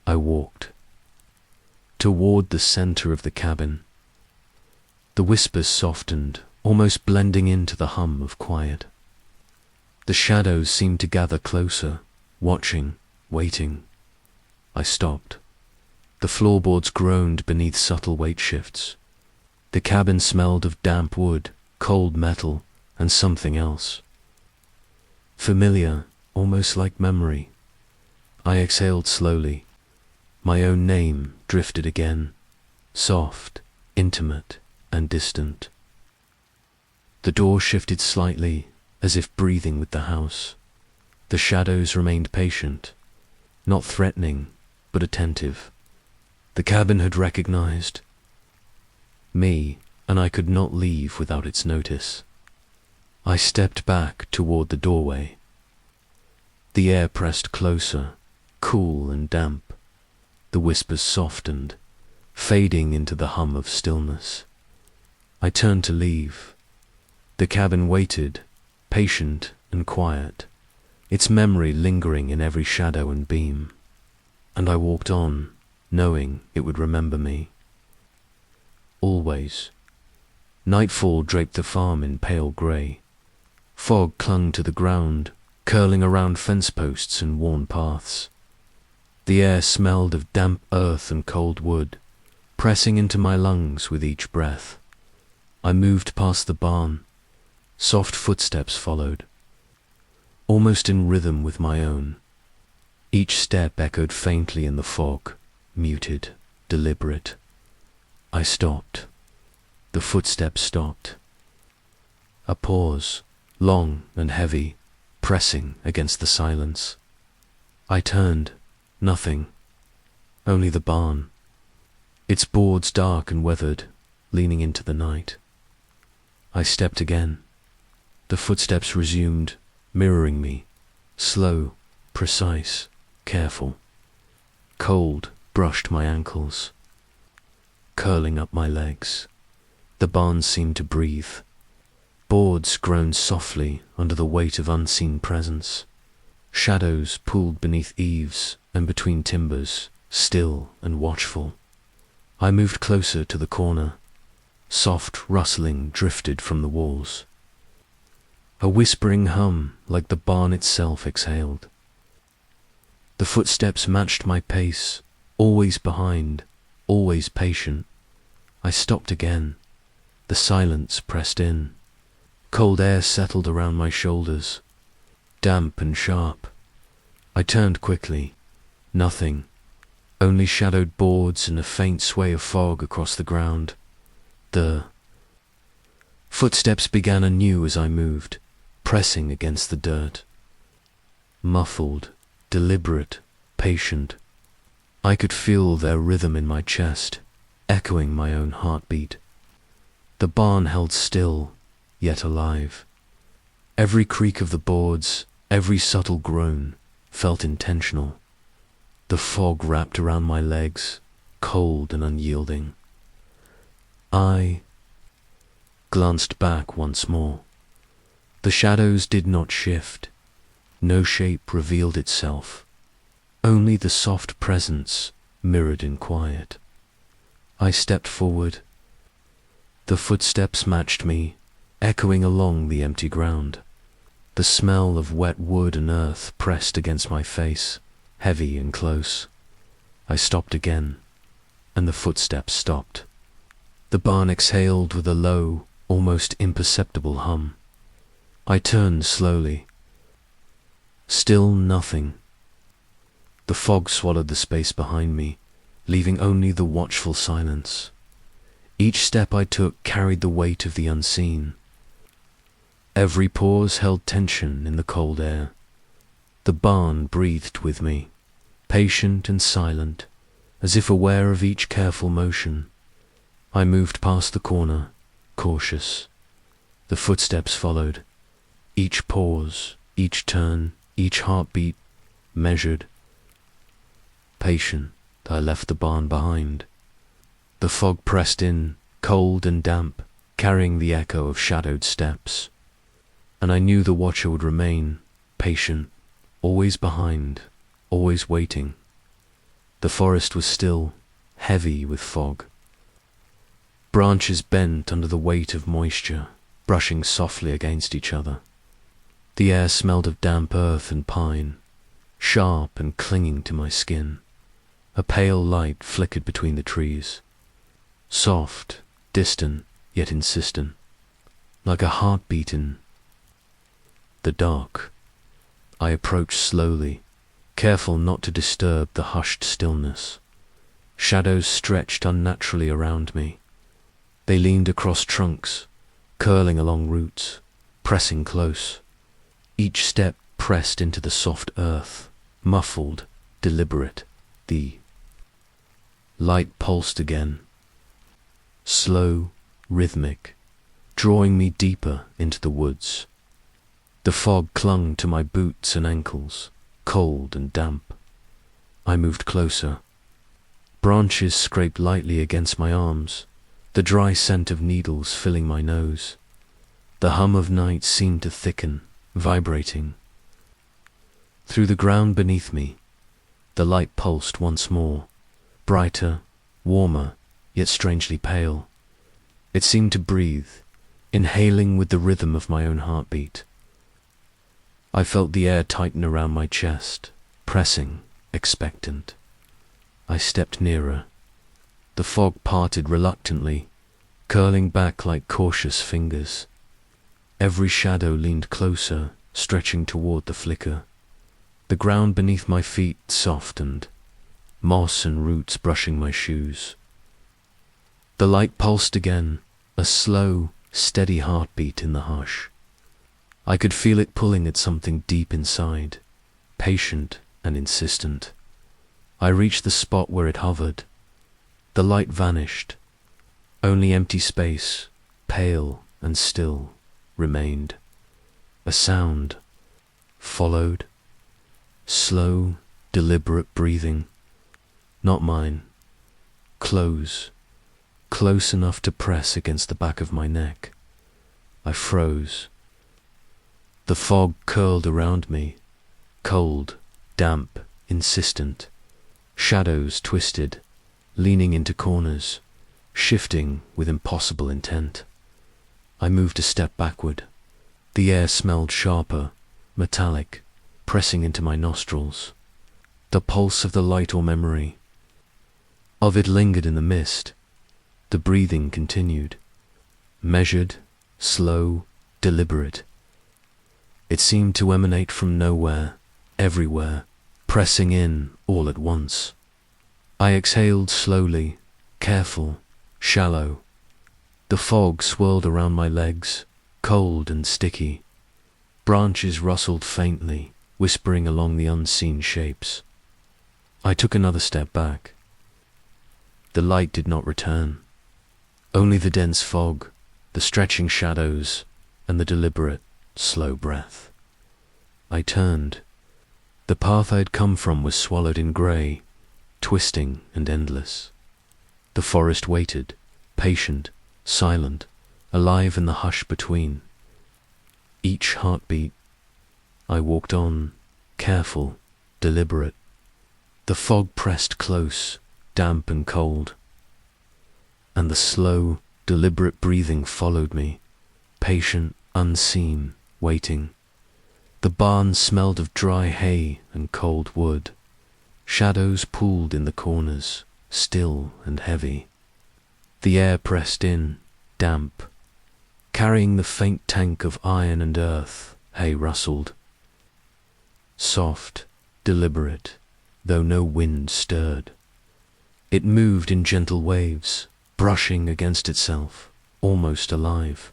I walked toward the center of the cabin. The whispers softened, almost blending into the hum of quiet. The shadows seemed to gather closer, watching, waiting. I stopped. The floorboards groaned beneath subtle weight shifts. The cabin smelled of damp wood, cold metal, and something else. Familiar, almost like memory. I exhaled slowly. My own name drifted again, soft, intimate, and distant. The door shifted slightly, as if breathing with the house. The shadows remained patient, not threatening, but attentive. The cabin had recognized me, and I could not leave without its notice. I stepped back toward the doorway. The air pressed closer, cool and damp. The whispers softened, fading into the hum of stillness. I turned to leave. The cabin waited, patient and quiet, its memory lingering in every shadow and beam. And I walked on, knowing it would remember me. Always. Nightfall draped the farm in pale grey. Fog clung to the ground, curling around fence posts and worn paths. The air smelled of damp earth and cold wood, pressing into my lungs with each breath. I moved past the barn. Soft footsteps followed, almost in rhythm with my own. Each step echoed faintly in the fog, muted, deliberate. I stopped. The footsteps stopped. A pause, long and heavy, pressing against the silence. I turned. Nothing. Only the barn. Its boards dark and weathered, leaning into the night. I stepped again. The footsteps resumed, mirroring me, slow, precise, careful. Cold brushed my ankles, curling up my legs. The barn seemed to breathe. Boards groaned softly under the weight of unseen presence. Shadows pooled beneath eaves and between timbers, still and watchful. I moved closer to the corner. Soft rustling drifted from the walls. A whispering hum like the barn itself exhaled. The footsteps matched my pace, always behind, always patient. I stopped again. The silence pressed in. Cold air settled around my shoulders, damp and sharp. I turned quickly. Nothing. Only shadowed boards and a faint sway of fog across the ground. The footsteps began anew as I moved, pressing against the dirt. Muffled, deliberate, patient. I could feel their rhythm in my chest, echoing my own heartbeat. The barn held still, yet alive. Every creak of the boards, every subtle groan, felt intentional. The fog wrapped around my legs, cold and unyielding. I glanced back once more. The shadows did not shift. No shape revealed itself. Only the soft presence mirrored in quiet. I stepped forward. The footsteps matched me, echoing along the empty ground. The smell of wet wood and earth pressed against my face, heavy and close. I stopped again, and the footsteps stopped. The barn exhaled with a low, almost imperceptible hum. I turned slowly. Still nothing. The fog swallowed the space behind me, leaving only the watchful silence. Each step I took carried the weight of the unseen. Every pause held tension in the cold air. The barn breathed with me, patient and silent, as if aware of each careful motion. I moved past the corner, cautious. The footsteps followed. Each pause, each turn, each heartbeat, measured. Patient, I left the barn behind. The fog pressed in, cold and damp, carrying the echo of shadowed steps. And I knew the watcher would remain, patient, always behind, always waiting. The forest was still, heavy with fog. Branches bent under the weight of moisture, brushing softly against each other. The air smelled of damp earth and pine, sharp and clinging to my skin. A pale light flickered between the trees, soft, distant, yet insistent, like a heartbeat in the dark. I approached slowly, careful not to disturb the hushed stillness. Shadows stretched unnaturally around me. They leaned across trunks, curling along roots, pressing close. Each step pressed into the soft earth, muffled, deliberate. The light pulsed again, slow, rhythmic, drawing me deeper into the woods. The fog clung to my boots and ankles, cold and damp. I moved closer. Branches scraped lightly against my arms, the dry scent of needles filling my nose. The hum of night seemed to thicken, vibrating. Through the ground beneath me, the light pulsed once more, brighter, warmer, yet strangely pale. It seemed to breathe, inhaling with the rhythm of my own heartbeat. I felt the air tighten around my chest, pressing, expectant. I stepped nearer. The The fog parted reluctantly, curling back like cautious fingers. Every shadow leaned closer, stretching toward the flicker. The ground beneath my feet softened, moss and roots brushing my shoes. The light pulsed again, a slow, steady heartbeat in the hush. I could feel it pulling at something deep inside, patient and insistent. I reached the spot where it hovered. The light vanished. Only empty space, pale and still, remained. A sound followed. Slow, deliberate breathing. Not mine. Close enough to press against the back of my neck. I froze. The fog curled around me, cold, damp, insistent. Shadows twisted, leaning into corners, shifting with impossible intent. I moved a step backward. The air smelled sharper, metallic, pressing into my nostrils. The pulse of the light or memory of it lingered in the mist. The breathing continued, measured, slow, deliberate. It seemed to emanate from nowhere, everywhere, pressing in all at once. I exhaled slowly, careful, shallow. The fog swirled around my legs, cold and sticky. Branches rustled faintly, whispering along the unseen shapes. I took another step back. The light did not return. Only the dense fog, the stretching shadows, and the deliberate, slow breath. I turned. The path I had come from was swallowed in grey, twisting and endless. The forest waited, patient, silent, alive in the hush between. Each heartbeat. I walked on, careful, deliberate. The fog pressed close, damp and cold. And the slow, deliberate breathing followed me, patient, unseen, waiting. The barn smelled of dry hay and cold wood. Shadows pooled in the corners, still and heavy. The air pressed in, damp. Carrying the faint tank of iron and earth, hay rustled. Soft, deliberate, though no wind stirred. It moved in gentle waves, brushing against itself, almost alive.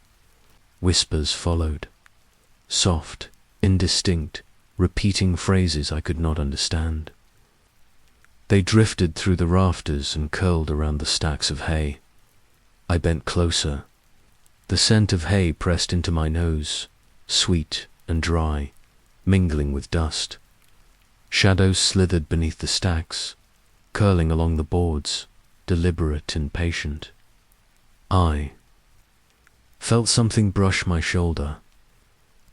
Whispers followed. Soft, indistinct, repeating phrases I could not understand. They drifted through the rafters and curled around the stacks of hay. I bent closer. The scent of hay pressed into my nose, sweet and dry, mingling with dust. Shadows slithered beneath the stacks, curling along the boards, deliberate and patient. I felt something brush my shoulder.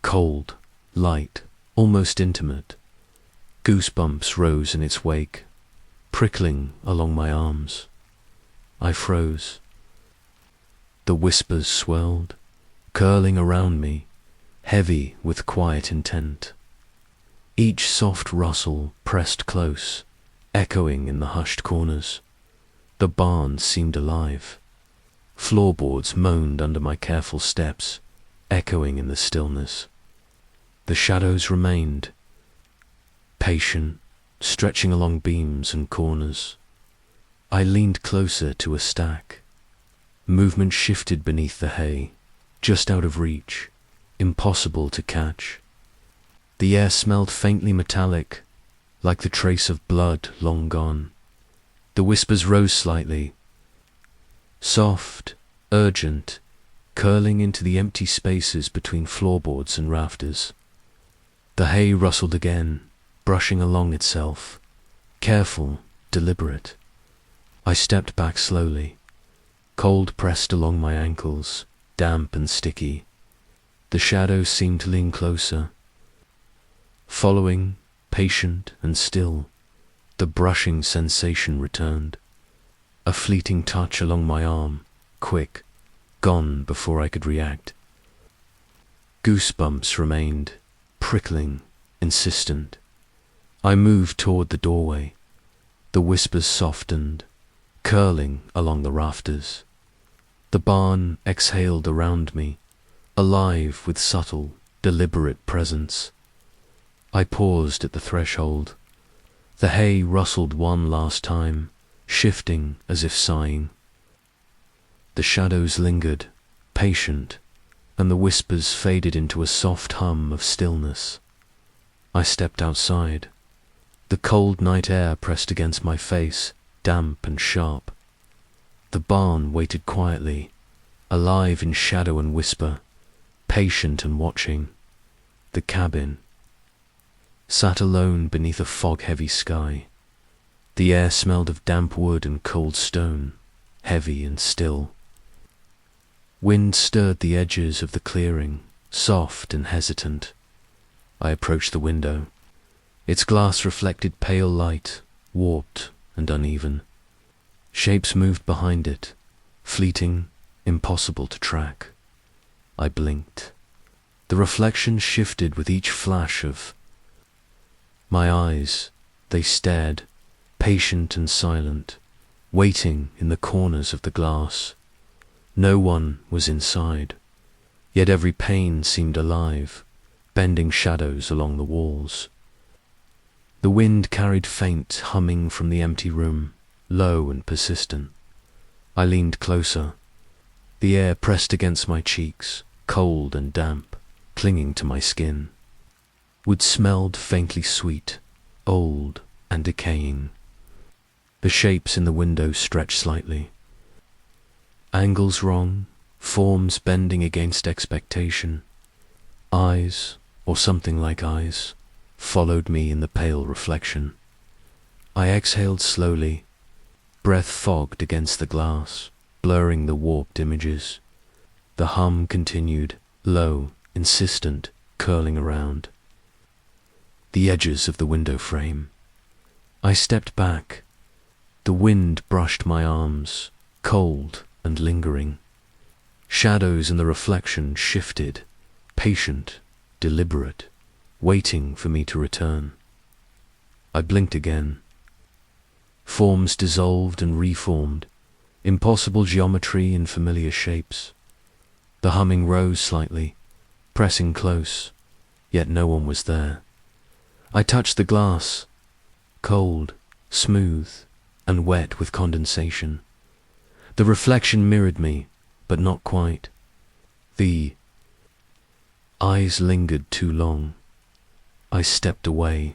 Cold, light, almost intimate. Goosebumps rose in its wake, prickling along my arms. I froze. The whispers swirled, curling around me, heavy with quiet intent. Each soft rustle pressed close, echoing in the hushed corners. The barn seemed alive. Floorboards moaned under my careful steps, echoing in the stillness. The shadows remained, patient, stretching along beams and corners. I leaned closer to a stack. Movement shifted beneath the hay, just out of reach, impossible to catch. The air smelled faintly metallic, like the trace of blood long gone. The whispers rose slightly, soft, urgent, curling into the empty spaces between floorboards and rafters. The hay rustled again, brushing along itself, careful, deliberate. I stepped back slowly. Cold pressed along my ankles, damp and sticky. The shadows seemed to lean closer. Following, patient and still, the brushing sensation returned. A fleeting touch along my arm, quick, gone before I could react. Goosebumps remained, prickling, insistent. I moved toward the doorway. The whispers softened, curling along the rafters. The barn exhaled around me, alive with subtle, deliberate presence. I paused at the threshold. The hay rustled one last time, shifting as if sighing. The shadows lingered, patient, and the whispers faded into a soft hum of stillness. I stepped outside. The cold night air pressed against my face, damp and sharp. The barn waited quietly, alive in shadow and whisper, patient and watching. The cabin sat alone beneath a fog-heavy sky. The air smelled of damp wood and cold stone, heavy and still. Wind stirred the edges of the clearing, soft and hesitant. I approached the window. Its glass reflected pale light, warped and uneven. Shapes moved behind it, fleeting, impossible to track. I blinked. The reflection shifted with each flash of my eyes. They stared, patient and silent, waiting in the corners of the glass. No one was inside, yet every pane seemed alive, bending shadows along the walls. The wind carried faint humming from the empty room, low and persistent. I leaned closer. The air pressed against my cheeks, cold and damp, clinging to my skin. Wood smelled faintly sweet, old and decaying. The shapes in the window stretched slightly. Angles wrong, forms bending against expectation. Eyes, or something like eyes, followed me in the pale reflection. I exhaled slowly, breath fogged against the glass, blurring the warped images. The hum continued, low, insistent, curling around the edges of the window frame. I stepped back. The wind brushed my arms, cold and lingering. Shadows in the reflection shifted, patient, deliberate, waiting for me to return. I blinked again. Forms dissolved and reformed, impossible geometry in familiar shapes. The humming rose slightly, pressing close, yet no one was there. I touched the glass, cold, smooth, and wet with condensation. The reflection mirrored me, but not quite. The eyes lingered too long. I stepped away.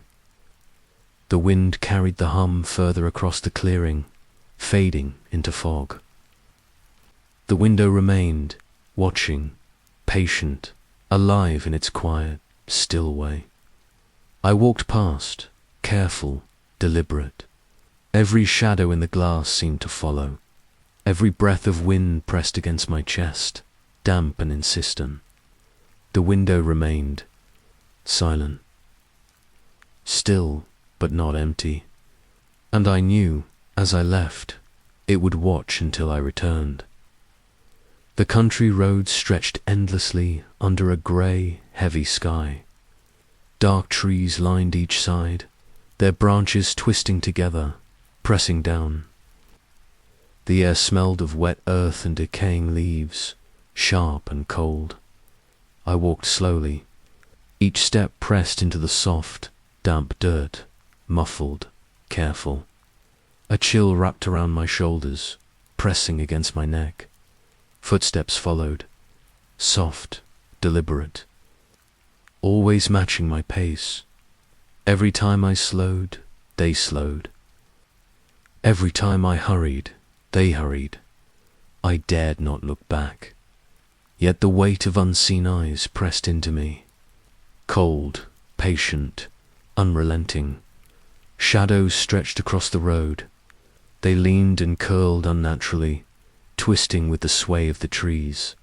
The wind carried the hum further across the clearing, fading into fog. The window remained, watching, patient, alive in its quiet, still way. I walked past, careful, deliberate. Every shadow in the glass seemed to follow. Every breath of wind pressed against my chest, damp and insistent. The window remained, silent, still but not empty. And I knew, as I left, it would watch until I returned. The country roads stretched endlessly under a grey, heavy sky. Dark trees lined each side, their branches twisting together, pressing down. The air smelled of wet earth and decaying leaves, sharp and cold. I walked slowly. Each step pressed into the soft, damp dirt, muffled, careful. A chill wrapped around my shoulders, pressing against my neck. Footsteps followed, soft, deliberate, always matching my pace. Every time I slowed, they slowed. Every time I hurried, they hurried. I dared not look back. Yet the weight of unseen eyes pressed into me. Cold, patient, unrelenting. Shadows stretched across the road. They leaned and curled unnaturally, twisting with the sway of the trees.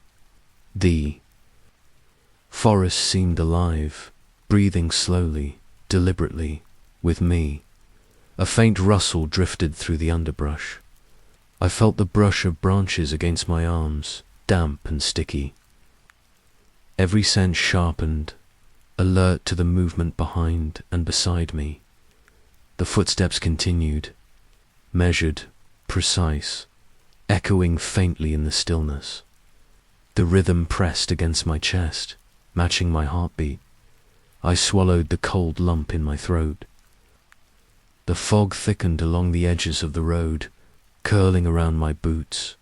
The forest seemed alive, breathing slowly, deliberately, with me. A faint rustle drifted through the underbrush. I felt the brush of branches against my arms, damp and sticky. Every sense sharpened, alert to the movement behind and beside me. The footsteps continued, measured, precise, echoing faintly in the stillness. The rhythm pressed against my chest, matching my heartbeat. I swallowed the cold lump in my throat. The fog thickened along the edges of the road, curling around my boots.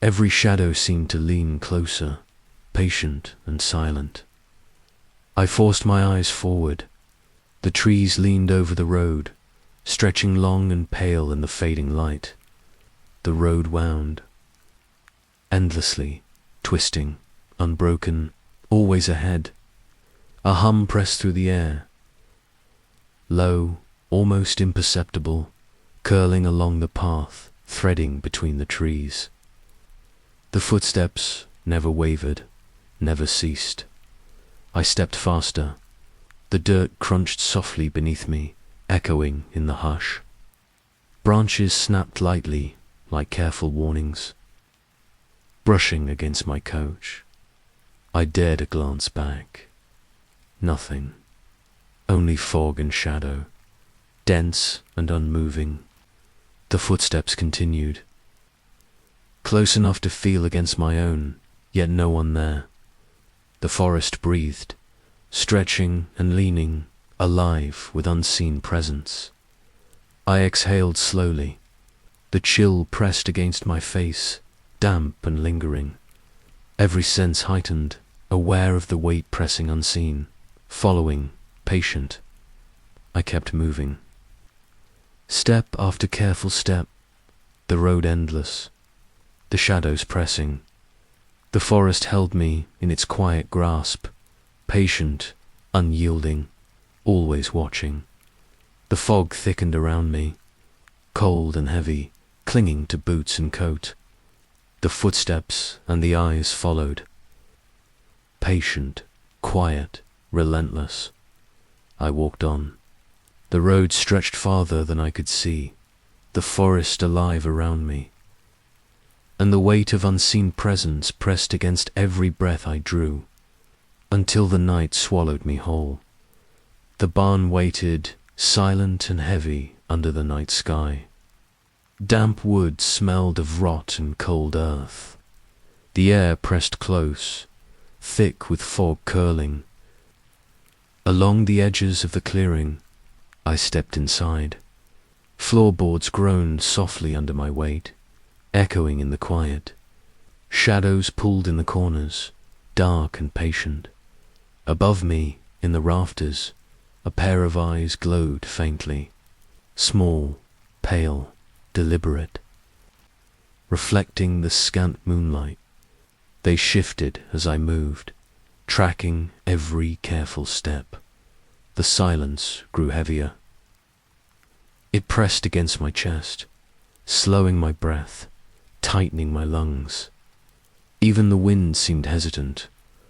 Every shadow seemed to lean closer, patient and silent. I forced my eyes forward. The trees leaned over the road, stretching long and pale in the fading light. The road wound, endlessly, twisting, unbroken, always ahead. A hum pressed through the air, low, almost imperceptible, curling along the path, threading between the trees. The footsteps never wavered, never ceased. I stepped faster. The dirt crunched softly beneath me, echoing in the hush. Branches snapped lightly, like careful warnings, brushing against my coach. I dared a glance back. Nothing. Only fog and shadow, dense and unmoving. The footsteps continued, close enough to feel against my own, yet no one there. The forest breathed, stretching and leaning, alive with unseen presence. I exhaled slowly. The chill pressed against my face, damp and lingering. Every sense heightened, aware of the weight pressing unseen, following, patient. I kept moving. Step after careful step, the road endless, the shadows pressing. The forest held me in its quiet grasp, patient, unyielding, always watching. The fog thickened around me, cold and heavy, clinging to boots and coat. The footsteps and the eyes followed. Patient, quiet, relentless. I walked on. The road stretched farther than I could see, the forest alive around me. And the weight of unseen presence pressed against every breath I drew, until the night swallowed me whole. The barn waited, silent and heavy, under the night sky. Damp wood smelled of rot and cold earth. The air pressed close, thick with fog curling. Along the edges of the clearing, I stepped inside. Floorboards groaned softly under my weight, echoing in the quiet. Shadows pulled in the corners, dark and patient. Above me, in the rafters, a pair of eyes glowed faintly, small, pale, deliberate. Reflecting the scant moonlight, they shifted as I moved, tracking every careful step. The silence grew heavier. It pressed against my chest, slowing my breath, tightening my lungs. Even the wind seemed hesitant,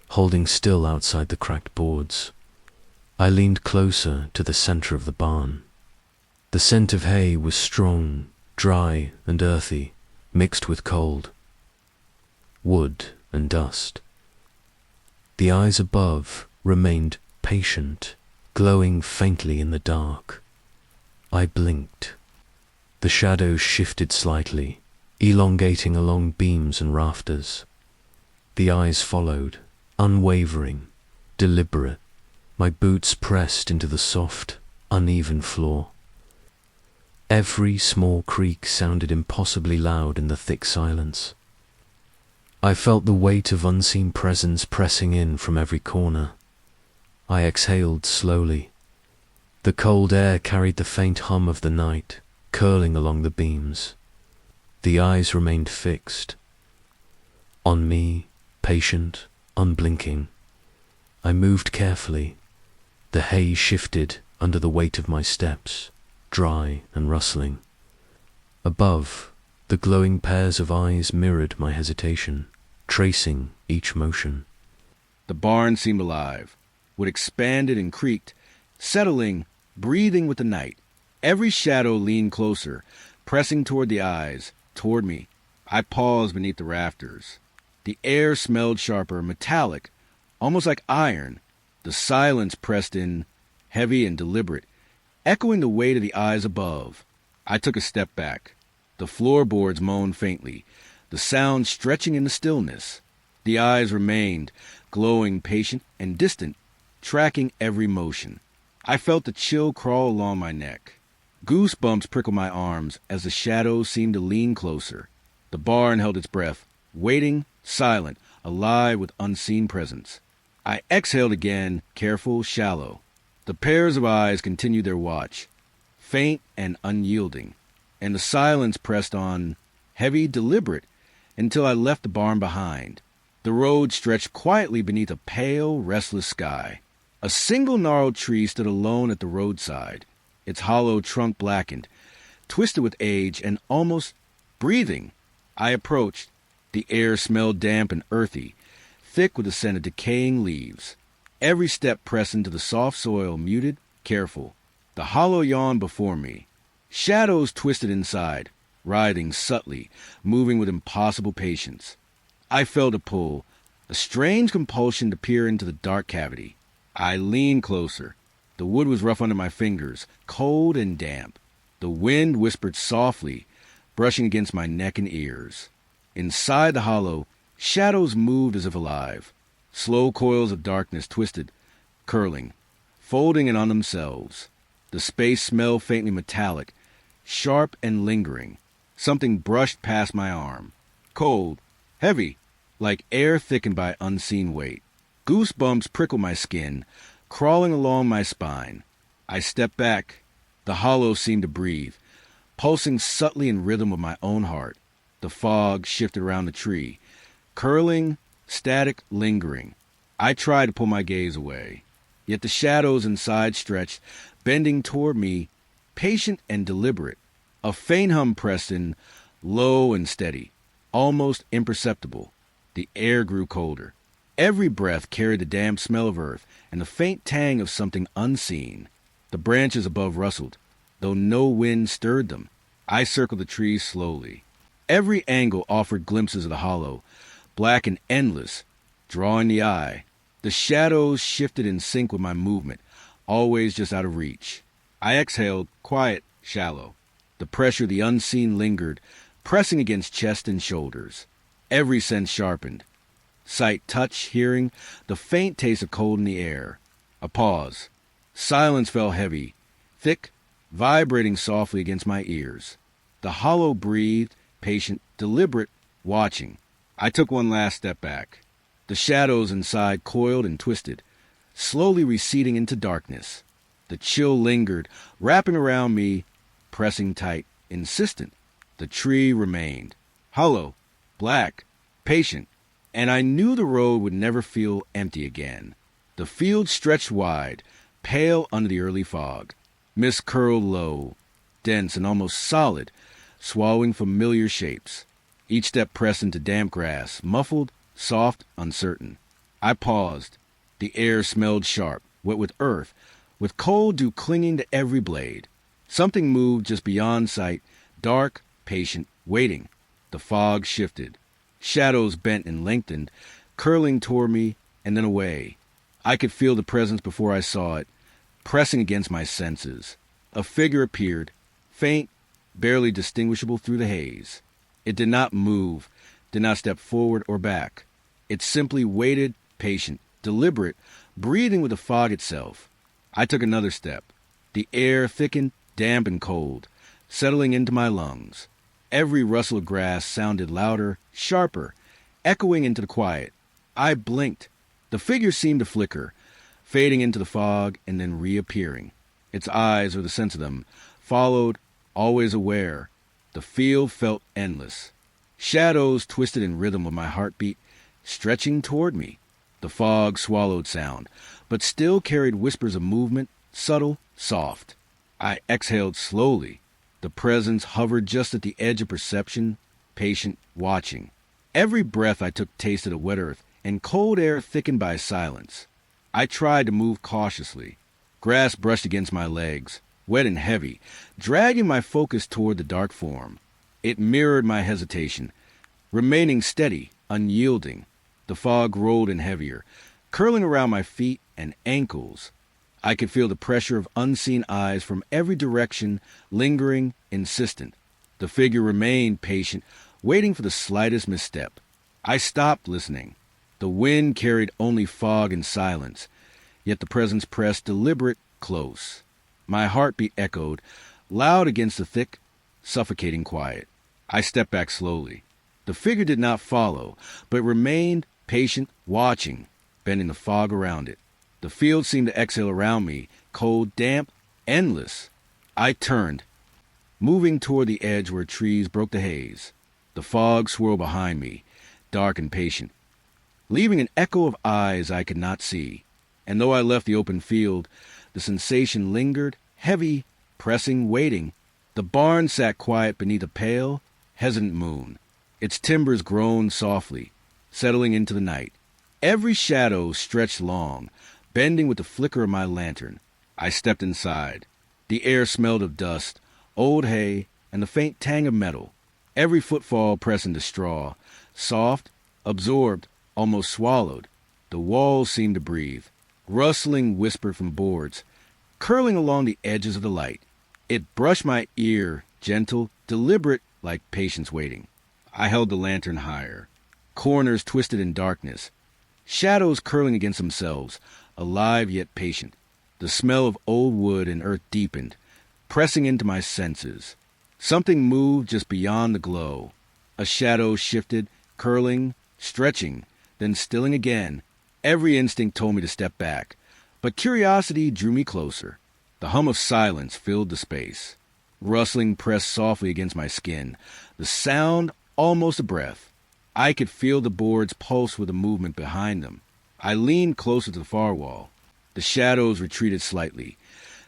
holding still outside the cracked boards. I leaned closer to the center of the barn. The scent of hay was strong, dry and earthy, mixed with cold, wood and dust. The eyes above remained patient, glowing faintly in the dark. I blinked. The shadows shifted slightly, elongating along beams and rafters. The eyes followed, unwavering, deliberate. My boots pressed into the soft, uneven floor. Every small creak sounded impossibly loud in the thick silence. I felt the weight of unseen presence pressing in from every corner. I exhaled slowly. The cold air carried the faint hum of the night, curling along the beams. The eyes remained fixed. On me, patient, unblinking. I moved carefully. The hay shifted under the weight of my steps, dry and rustling. Above, the glowing pairs of eyes mirrored my hesitation, tracing each motion. The barn seemed alive. Wood expanded and creaked, settling, breathing with the night. Every shadow leaned closer, pressing toward the eyes, toward me. I paused beneath the rafters. The air smelled sharper, metallic, almost like iron. The silence pressed in, heavy and deliberate, echoing the weight of the eyes above. I took a step back. The floorboards moaned faintly, the sound stretching in the stillness. The eyes remained, glowing, patient, and distant, tracking every motion. I felt the chill crawl along my neck. Goosebumps prickled my arms as the shadows seemed to lean closer. The barn held its breath, waiting, silent, alive with unseen presence. I exhaled again, careful, shallow. The pairs of eyes continued their watch, faint and unyielding, and the silence pressed on, heavy, deliberate, until I left the barn behind. The road stretched quietly beneath a pale, restless sky. A single gnarled tree stood alone at the roadside, its hollow trunk blackened, twisted with age and almost breathing. I approached. The air smelled damp and earthy, thick with the scent of decaying leaves. Every step pressed into the soft soil, muted, careful. The hollow yawned before me. Shadows twisted inside, writhing subtly, moving with impossible patience. I felt a pull, a strange compulsion to peer into the dark cavity. I leaned closer. The wood was rough under my fingers, cold and damp. The wind whispered softly, brushing against my neck and ears. Inside the hollow, shadows moved as if alive. Slow coils of darkness twisted, curling, folding in on themselves. The space smelled faintly metallic, sharp and lingering. Something brushed past my arm. Cold, heavy, like air thickened by unseen weight. Goosebumps prickled my skin, crawling along my spine. I stepped back. The hollow seemed to breathe, pulsing subtly in rhythm with my own heart. The fog shifted around the tree, curling, static, lingering. I tried to pull my gaze away, yet the shadows inside stretched, bending toward me, patient and deliberate. A faint hum pressed in, low and steady, almost imperceptible. The air grew colder. Every breath carried the damp smell of earth and the faint tang of something unseen. The branches above rustled, though no wind stirred them. I circled the trees slowly. Every angle offered glimpses of the hollow, black and endless, drawing the eye. The shadows shifted in sync with my movement, always just out of reach. I exhaled, quiet, shallow. The pressure of the unseen lingered, pressing against chest and shoulders. Every sense sharpened. Sight, touch, hearing, the faint taste of cold in the air. A pause. Silence fell heavy, thick, vibrating softly against my ears. The hollow breathed, patient, deliberate, watching. I took one last step back. The shadows inside coiled and twisted, slowly receding into darkness. The chill lingered, wrapping around me, pressing tight, insistent. The tree remained, hollow, black, patient, and I knew the road would never feel empty again. The field stretched wide, pale under the early fog. Mist curled low, dense and almost solid, swallowing familiar shapes. Each step pressed into damp grass, muffled, soft, uncertain. I paused. The air smelled sharp, wet with earth, with cold dew clinging to every blade. Something moved just beyond sight, dark, patient, waiting. The fog shifted. Shadows bent and lengthened, curling toward me and then away. I could feel the presence before I saw it, pressing against my senses. A figure appeared, faint, barely distinguishable through the haze. It did not move, did not step forward or back. It simply waited, patient, deliberate, breathing with the fog itself. I took another step. The air thickened, damp and cold, settling into my lungs. Every rustle of grass sounded louder, sharper, echoing into the quiet. I blinked. The figure seemed to flicker, fading into the fog and then reappearing. Its eyes, or the sense of them, followed, always aware. The field felt endless. Shadows twisted in rhythm with my heartbeat, stretching toward me. The fog swallowed sound, but still carried whispers of movement, subtle, soft. I exhaled slowly. The presence hovered just at the edge of perception, patient, watching. Every breath I took tasted of wet earth and cold air thickened by silence. I tried to move cautiously. Grass brushed against my legs, wet and heavy, dragging my focus toward the dark form. It mirrored my hesitation, remaining steady, unyielding. The fog rolled in heavier, curling around my feet and ankles. I could feel the pressure of unseen eyes from every direction, lingering, insistent. The figure remained patient, waiting for the slightest misstep. I stopped listening. The wind carried only fog and silence, yet the presence pressed deliberate, close. My heartbeat echoed, loud against the thick, suffocating quiet. I stepped back slowly. The figure did not follow, but remained patient, watching, bending the fog around it. The field seemed to exhale around me, cold, damp, endless. I turned, moving toward the edge where trees broke the haze. The fog swirled behind me, dark and patient, leaving an echo of eyes I could not see. And though I left the open field, the sensation lingered, heavy, pressing, waiting. The barn sat quiet beneath a pale, hesitant moon. Its timbers groaned softly, settling into the night. Every shadow stretched long, bending with the flicker of my lantern. I stepped inside. The air smelled of dust, old hay, and the faint tang of metal. Every footfall pressed into straw, soft, absorbed, almost swallowed. The walls seemed to breathe. Rustling whispered from boards, curling along the edges of the light. It brushed my ear, gentle, deliberate, like patience waiting. I held the lantern higher. Corners twisted in darkness, shadows curling against themselves, alive yet patient. The smell of old wood and earth deepened, pressing into my senses. Something moved just beyond the glow. A shadow shifted, curling, stretching, then stilling again. Every instinct told me to step back, but curiosity drew me closer. The hum of silence filled the space. Rustling pressed softly against my skin, the sound almost a breath. I could feel the boards pulse with the movement behind them. I leaned closer to the far wall. The shadows retreated slightly,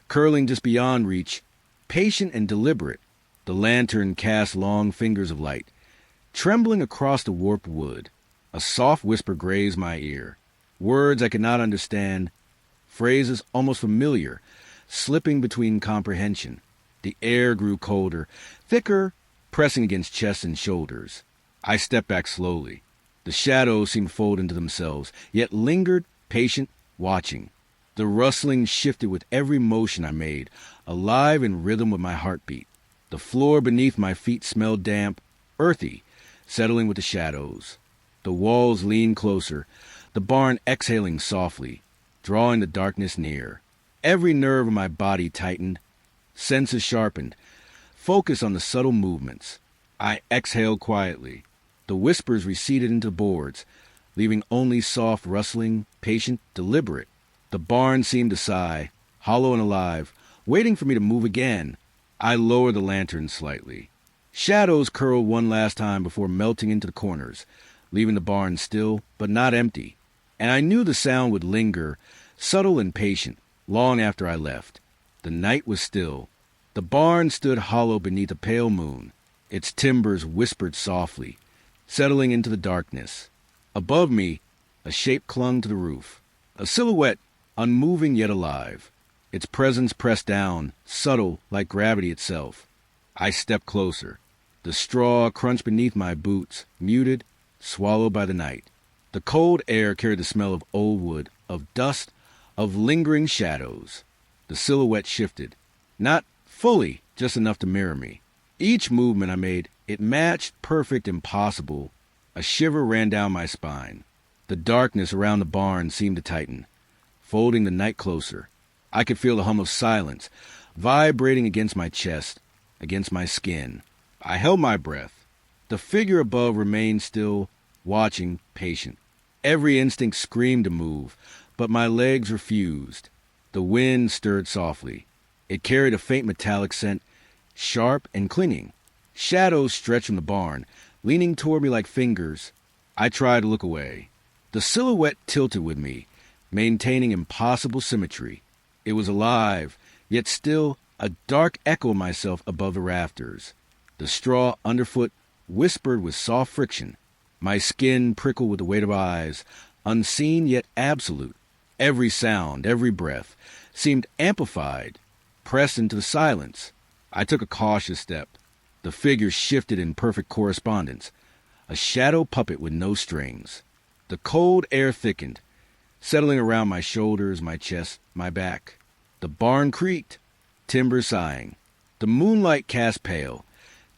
curling just beyond reach, patient and deliberate. The lantern cast long fingers of light, trembling across the warped wood. A soft whisper grazed my ear. Words I could not understand, phrases almost familiar, slipping between comprehension. The air grew colder, thicker, pressing against chest and shoulders. I stepped back slowly. The shadows seemed to fold into themselves, yet lingered, patient, watching. The rustling shifted with every motion I made, alive in rhythm with my heartbeat. The floor beneath my feet smelled damp, earthy, settling with the shadows. The walls leaned closer, the barn exhaling softly, drawing the darkness near. Every nerve in my body tightened, senses sharpened, focused on the subtle movements. I exhaled quietly. The whispers receded into boards, leaving only soft rustling, patient, deliberate. The barn seemed to sigh, hollow and alive, waiting for me to move again. I lowered the lantern slightly. Shadows curled one last time before melting into the corners, leaving the barn still, but not empty. And I knew the sound would linger, subtle and patient, long after I left. The night was still. The barn stood hollow beneath a pale moon. Its timbers whispered softly, settling into the darkness. Above me, a shape clung to the roof, a silhouette, unmoving yet alive. Its presence pressed down, subtle like gravity itself. I stepped closer. The straw crunched beneath my boots, muted, swallowed by the night. The cold air carried the smell of old wood, of dust, of lingering shadows. The silhouette shifted, not fully, just enough to mirror me. Each movement I made, it matched perfect impossible. A shiver ran down my spine. The darkness around the barn seemed to tighten, folding the night closer. I could feel the hum of silence, vibrating against my chest, against my skin. I held my breath. The figure above remained still, watching, patient. Every instinct screamed to move, but my legs refused. The wind stirred softly. It carried a faint metallic scent, sharp and clinging. Shadows stretched from the barn, leaning toward me like fingers. I tried to look away. The silhouette tilted with me, maintaining impossible symmetry. It was alive, yet still a dark echo of myself above the rafters. The straw underfoot whispered with soft friction. My skin prickled with the weight of eyes, unseen yet absolute. Every sound, every breath, seemed amplified, pressed into the silence. I took a cautious step. The figure shifted in perfect correspondence, a shadow puppet with no strings. The cold air thickened, settling around my shoulders, my chest, my back. The barn creaked, timber sighing. The moonlight cast pale,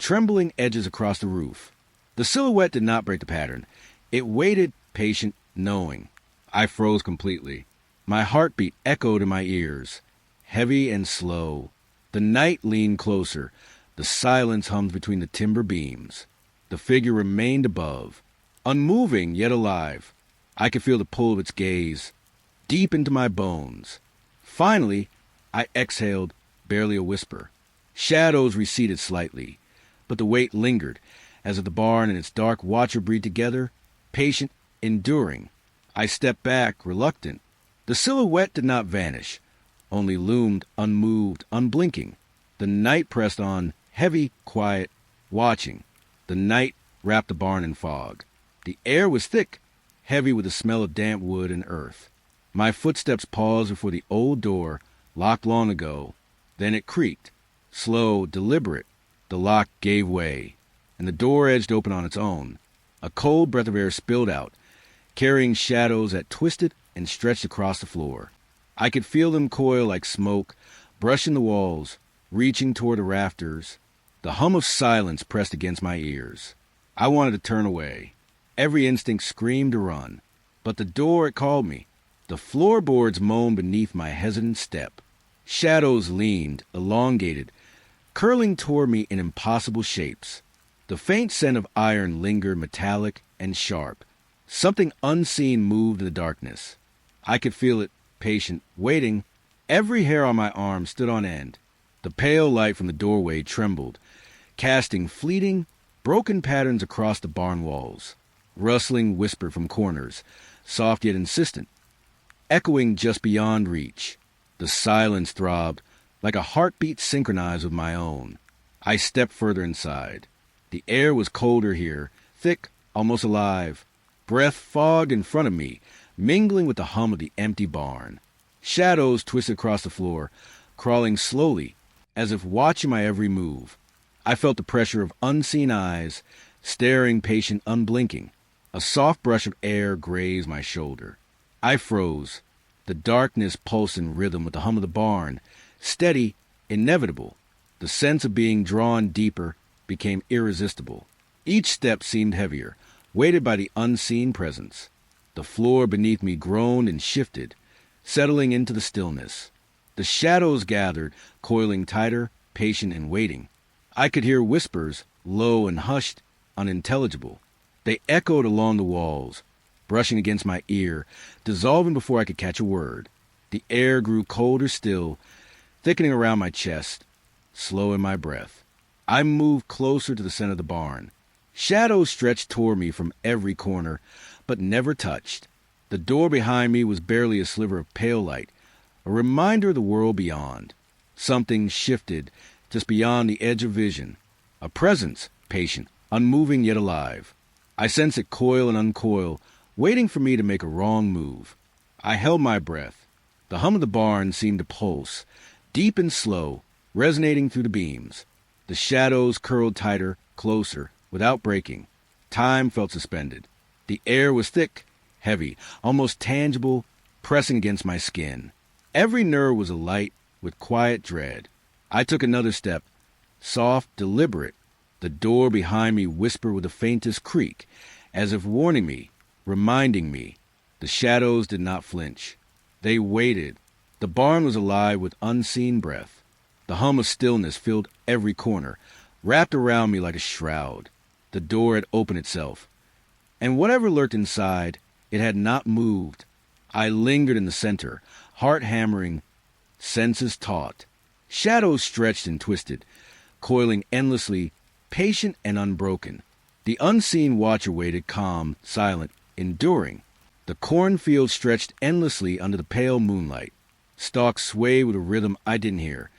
trembling edges across the roof. The silhouette did not break the pattern. It waited, patient, knowing. I froze completely. My heartbeat echoed in my ears, heavy and slow. The night leaned closer. The silence hummed between the timber beams. The figure remained above, unmoving yet alive. I could feel the pull of its gaze, deep into my bones. Finally, I exhaled, barely a whisper. Shadows receded slightly, but the weight lingered, as if the barn and its dark watcher breathed together, patient, enduring. I stepped back, reluctant. The silhouette did not vanish, only loomed, unmoved, unblinking. The night pressed on, heavy, quiet, watching. The night wrapped the barn in fog. The air was thick, heavy with the smell of damp wood and earth. My footsteps paused before the old door, locked long ago. Then it creaked, slow, deliberate. The lock gave way, and the door edged open on its own. A cold breath of air spilled out, carrying shadows that twisted and stretched across the floor. I could feel them coil like smoke, brushing the walls, reaching toward the rafters. The hum of silence pressed against my ears. I wanted to turn away. Every instinct screamed to run. But the door, it called me. The floorboards moaned beneath my hesitant step. Shadows leaned, elongated, curling toward me in impossible shapes. The faint scent of iron lingered, metallic and sharp. Something unseen moved in the darkness. I could feel it, patient, waiting. Every hair on my arm stood on end. The pale light from the doorway trembled, casting fleeting, broken patterns across the barn walls. Rustling whispered from corners, soft yet insistent, echoing just beyond reach. The silence throbbed, like a heartbeat synchronized with my own. I stepped further inside. The air was colder here, thick, almost alive. Breath fogged in front of me, mingling with the hum of the empty barn. Shadows twisted across the floor, crawling slowly, as if watching my every move. I felt the pressure of unseen eyes, staring patient, unblinking. A soft brush of air grazed my shoulder. I froze. The darkness pulsed in rhythm with the hum of the barn, steady, inevitable. The sense of being drawn deeper became irresistible. Each step seemed heavier, weighted by the unseen presence. The floor beneath me groaned and shifted, settling into the stillness. The shadows gathered, coiling tighter, patient and waiting. I could hear whispers, low and hushed, unintelligible. They echoed along the walls, brushing against my ear, dissolving before I could catch a word. The air grew colder still, thickening around my chest, slow in my breath. I moved closer to the center of the barn. Shadows stretched toward me from every corner, but never touched. The door behind me was barely a sliver of pale light, a reminder of the world beyond. Something shifted just beyond the edge of vision. A presence, patient, unmoving yet alive. I sensed it coil and uncoil, waiting for me to make a wrong move. I held my breath. The hum of the barn seemed to pulse, deep and slow, resonating through the beams. The shadows curled tighter, closer, without breaking. Time felt suspended. The air was thick, heavy, almost tangible, pressing against my skin. Every nerve was alight with quiet dread. I took another step, soft, deliberate. The door behind me whispered with the faintest creak, as if warning me, reminding me. The shadows did not flinch. They waited. The barn was alive with unseen breath. The hum of stillness filled every corner, wrapped around me like a shroud. The door had opened itself, and whatever lurked inside, it had not moved. I lingered in the center, heart hammering, senses taut. Shadows stretched and twisted, coiling endlessly, patient and unbroken. The unseen watcher waited, calm, silent, enduring. The cornfields stretched endlessly under the pale moonlight. Stalks swayed with a rhythm I didn't hear,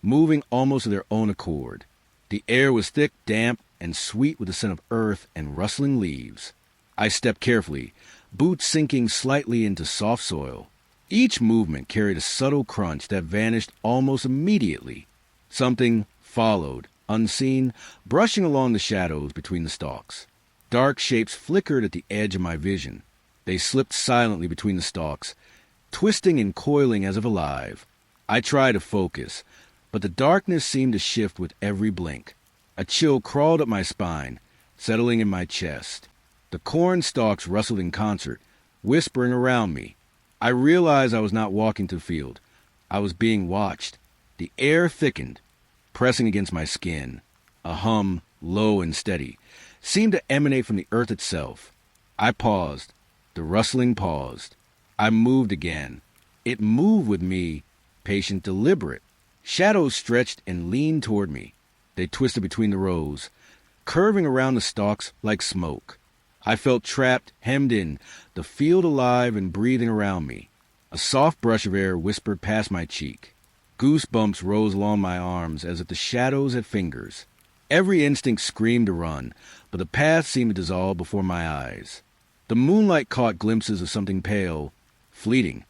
moving almost of their own accord. The air was thick, damp, and sweet with the scent of earth and rustling leaves. I stepped carefully, boots sinking slightly into soft soil. Each movement carried a subtle crunch that vanished almost immediately. Something followed, unseen, brushing along the shadows between the stalks. Dark shapes flickered at the edge of my vision. They slipped silently between the stalks, twisting and coiling as if alive. I tried to focus, but the darkness seemed to shift with every blink. A chill crawled up my spine, settling in my chest. The corn stalks rustled in concert, whispering around me. I realized I was not walking through the field. I was being watched. The air thickened, pressing against my skin. A hum, low and steady, seemed to emanate from the earth itself. I paused. The rustling paused. I moved again. It moved with me, patient, deliberate. Shadows stretched and leaned toward me. They twisted between the rows, curving around the stalks like smoke. I felt trapped, hemmed in, the field alive and breathing around me. A soft brush of air whispered past my cheek. Goosebumps rose along my arms as if the shadows had fingers. Every instinct screamed to run, but the path seemed to dissolve before my eyes. The moonlight caught glimpses of something pale, fleeting,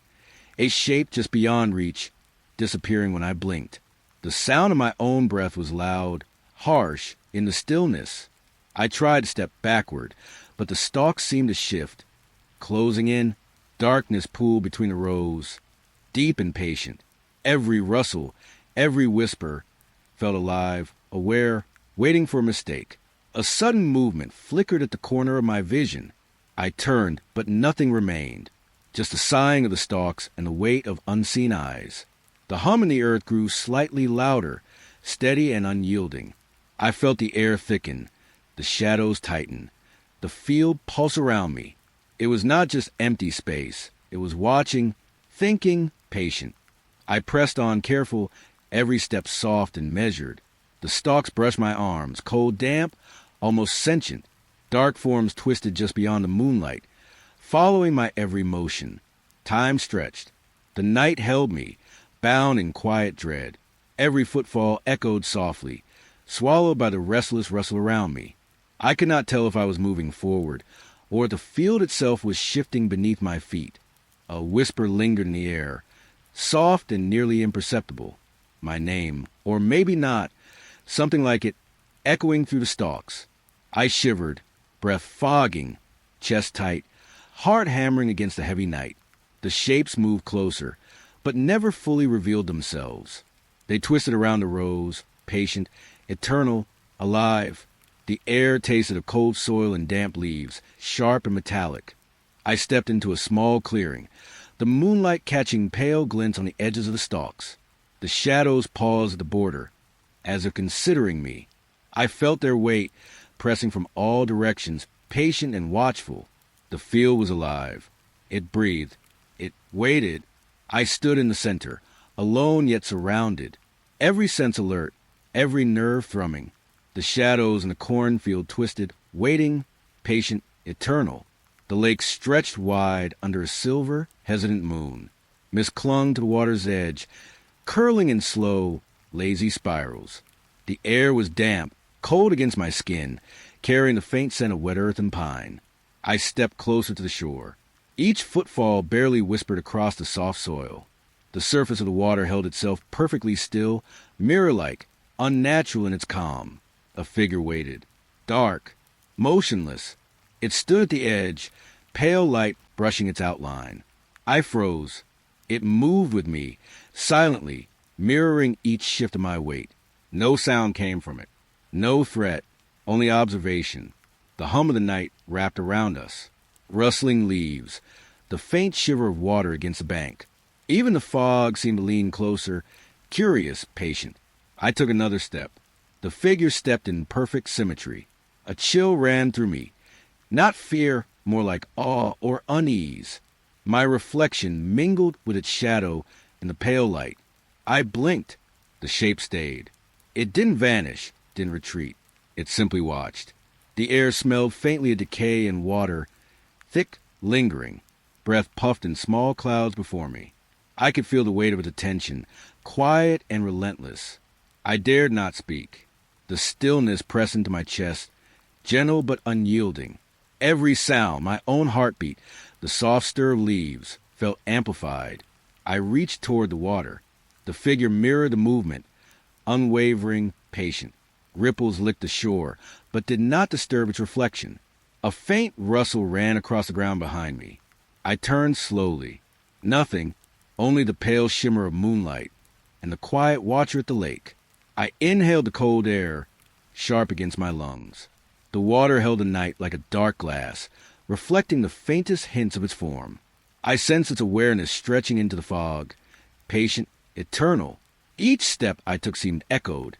a shape just beyond reach, disappearing when I blinked. The sound of my own breath was loud, harsh, in the stillness. I tried to step backward, but the stalks seemed to shift. Closing in, darkness pooled between the rows, deep and patient. Every rustle, every whisper felt alive, aware, waiting for a mistake. A sudden movement flickered at the corner of my vision. I turned, but nothing remained. Just the sighing of the stalks and the weight of unseen eyes. The hum in the earth grew slightly louder, steady and unyielding. I felt the air thicken, the shadows tighten, the field pulse around me. It was not just empty space. It was watching, thinking, patient. I pressed on, careful, every step soft and measured. The stalks brushed my arms, cold, damp, almost sentient. Dark forms twisted just beyond the moonlight, following my every motion. Time stretched. The night held me, bound in quiet dread. Every footfall echoed softly, swallowed by the restless rustle around me. I could not tell if I was moving forward, or if the field itself was shifting beneath my feet. A whisper lingered in the air, soft and nearly imperceptible. My name, or maybe not, something like it, echoing through the stalks. I shivered, breath fogging, chest tight, heart hammering against the heavy night. The shapes moved closer, but never fully revealed themselves. They twisted around the rows, patient, eternal, alive. The air tasted of cold soil and damp leaves, sharp and metallic. I stepped into a small clearing, the moonlight catching pale glints on the edges of the stalks. The shadows paused at the border, as if considering me. I felt their weight, pressing from all directions, patient and watchful. The field was alive. It breathed. It waited. I stood in the center, alone yet surrounded, every sense alert, every nerve thrumming. The shadows in the cornfield twisted, waiting, patient, eternal. The lake stretched wide under a silver, hesitant moon. Mist clung to the water's edge, curling in slow, lazy spirals. The air was damp, cold against my skin, carrying the faint scent of wet earth and pine. I stepped closer to the shore. Each footfall barely whispered across the soft soil. The surface of the water held itself perfectly still, mirror-like, unnatural in its calm. A figure waited, dark, motionless. It stood at the edge, pale light brushing its outline. I froze. It moved with me, silently, mirroring each shift of my weight. No sound came from it. No threat, only observation. The hum of the night wrapped around us. Rustling leaves, the faint shiver of water against the bank. Even the fog seemed to lean closer, curious, patient. I took another step. The figure stepped in perfect symmetry. A chill ran through me. Not fear, more like awe or unease. My reflection mingled with its shadow in the pale light. I blinked. The shape stayed. It didn't vanish, didn't retreat. It simply watched. The air smelled faintly of decay and water, thick, lingering. Breath puffed in small clouds before me. I could feel the weight of its attention, quiet and relentless. I dared not speak. The stillness pressed into my chest, gentle but unyielding. Every sound, my own heartbeat, the soft stir of leaves, felt amplified. I reached toward the water. The figure mirrored the movement, unwavering, patient. Ripples licked the shore, but did not disturb its reflection. A faint rustle ran across the ground behind me. I turned slowly. Nothing, only the pale shimmer of moonlight, and the quiet watcher at the lake. I inhaled the cold air, sharp against my lungs. The water held the night like a dark glass, reflecting the faintest hints of its form. I sensed its awareness stretching into the fog, patient, eternal. Each step I took seemed echoed,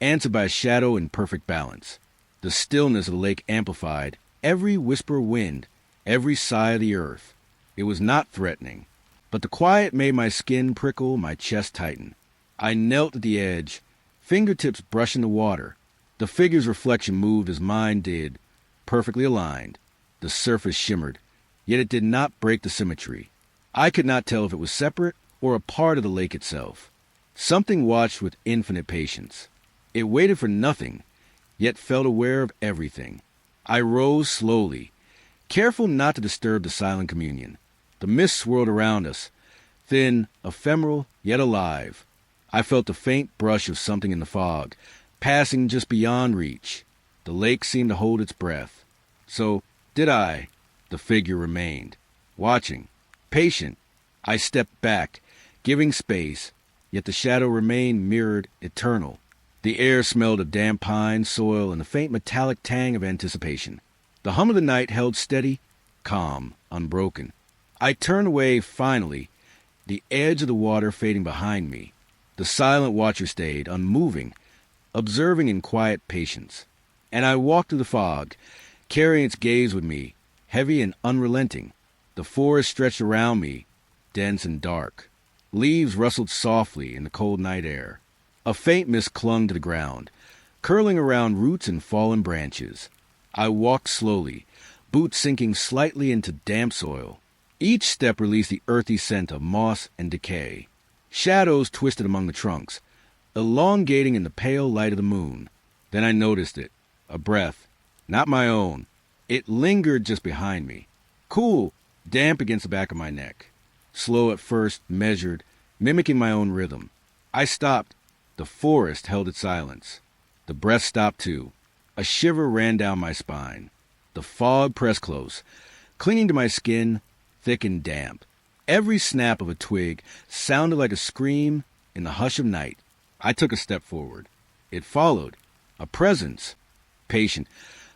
answered by a shadow in perfect balance. The stillness of the lake amplified every whisper of wind, every sigh of the earth. It was not threatening, but the quiet made my skin prickle, my chest tighten. I knelt at the edge, fingertips brushing the water. The figure's reflection moved as mine did, perfectly aligned. The surface shimmered, yet it did not break the symmetry. I could not tell if it was separate or a part of the lake itself. Something watched with infinite patience. It waited for nothing, yet felt aware of everything. I rose slowly, careful not to disturb the silent communion. The mist swirled around us, thin, ephemeral, yet alive. I felt the faint brush of something in the fog, passing just beyond reach. The lake seemed to hold its breath. So did I. The figure remained, watching, patient. I stepped back, giving space, yet the shadow remained mirrored, eternal. The air smelled of damp pine, soil, and the faint metallic tang of anticipation. The hum of the night held steady, calm, unbroken. I turned away finally, the edge of the water fading behind me. The silent watcher stayed, unmoving, observing in quiet patience. And I walked through the fog, carrying its gaze with me, heavy and unrelenting. The forest stretched around me, dense and dark. Leaves rustled softly in the cold night air. A faint mist clung to the ground, curling around roots and fallen branches. I walked slowly, boots sinking slightly into damp soil. Each step released the earthy scent of moss and decay. Shadows twisted among the trunks, elongating in the pale light of the moon. Then I noticed it, a breath, not my own. It lingered just behind me, cool, damp against the back of my neck. Slow at first, measured, mimicking my own rhythm. I stopped. The forest held its silence. The breath stopped too. A shiver ran down my spine. The fog pressed close, clinging to my skin, thick and damp. Every snap of a twig sounded like a scream in the hush of night. I took a step forward. It followed, a presence, patient,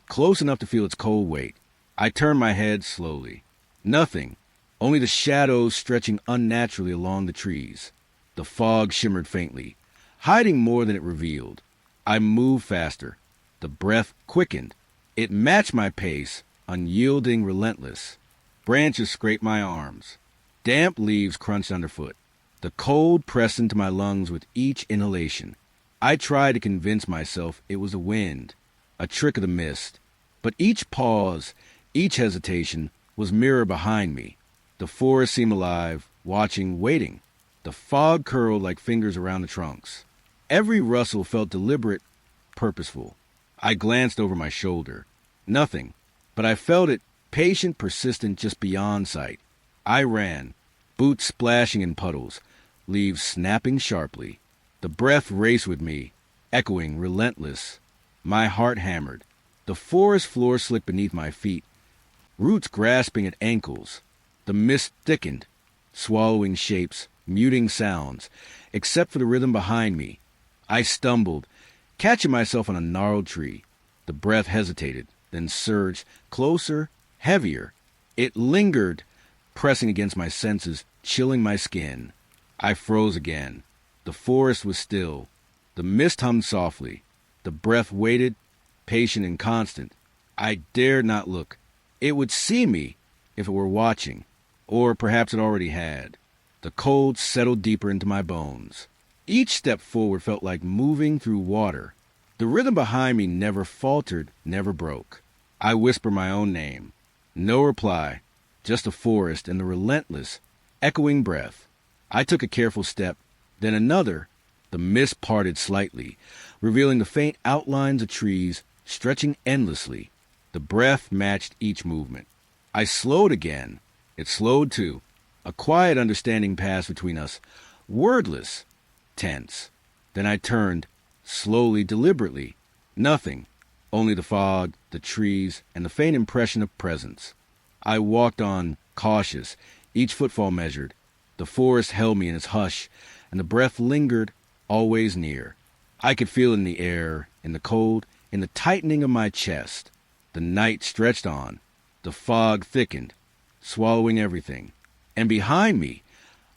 close enough to feel its cold weight. I turned my head slowly. Nothing, only the shadows stretching unnaturally along the trees. The fog shimmered faintly, hiding more than it revealed. I moved faster. The breath quickened. It matched my pace, unyielding, relentless. Branches scraped my arms. Damp leaves crunched underfoot. The cold pressed into my lungs with each inhalation. I tried to convince myself it was the wind, a trick of the mist. But each pause, each hesitation, was mirrored behind me. The forest seemed alive, watching, waiting. The fog curled like fingers around the trunks. Every rustle felt deliberate, purposeful. I glanced over my shoulder. Nothing, but I felt it, patient, persistent, just beyond sight. I ran, boots splashing in puddles, leaves snapping sharply. The breath raced with me, echoing, relentless. My heart hammered. The forest floor slipped beneath my feet, roots grasping at ankles. The mist thickened, swallowing shapes, muting sounds, except for the rhythm behind me. I stumbled, catching myself on a gnarled tree. The breath hesitated, then surged, closer, heavier. It lingered, pressing against my senses, chilling my skin. I froze again. The forest was still. The mist hummed softly. The breath waited, patient and constant. I dared not look. It would see me if it were watching, or perhaps it already had. The cold settled deeper into my bones. Each step forward felt like moving through water. The rhythm behind me never faltered, never broke. I whispered my own name. No reply, just the forest and the relentless, echoing breath. I took a careful step, then another. The mist parted slightly, revealing the faint outlines of trees stretching endlessly. The breath matched each movement. I slowed again. It slowed too. A quiet understanding passed between us, wordless, tense. Then I turned, slowly, deliberately. Nothing, only the fog, the trees, and the faint impression of presence. I walked on, cautious, each footfall measured. The forest held me in its hush, and the breath lingered, always near. I could feel it in the air, in the cold, in the tightening of my chest. The night stretched on. The fog thickened, swallowing everything. And behind me,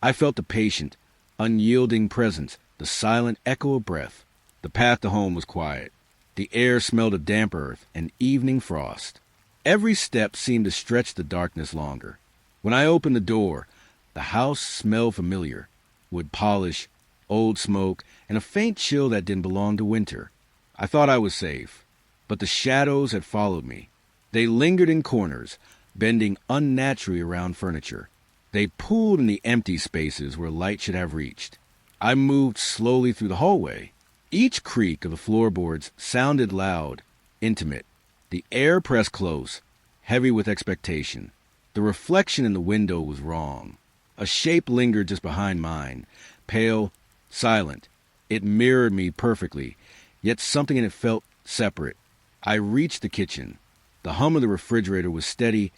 I felt the patient, unyielding presence, the silent echo of breath. The path to home was quiet. The air smelled of damp earth and evening frost. Every step seemed to stretch the darkness longer. When I opened the door, the house smelled familiar. Wood polish, old smoke, and a faint chill that didn't belong to winter. I thought I was safe, but the shadows had followed me. They lingered in corners, bending unnaturally around furniture. They pooled in the empty spaces where light should have reached. I moved slowly through the hallway. Each creak of the floorboards sounded loud, intimate. The air pressed close, heavy with expectation. The reflection in the window was wrong. A shape lingered just behind mine, pale, silent. It mirrored me perfectly, yet something in it felt separate. I reached the kitchen. The hum of the refrigerator was steady,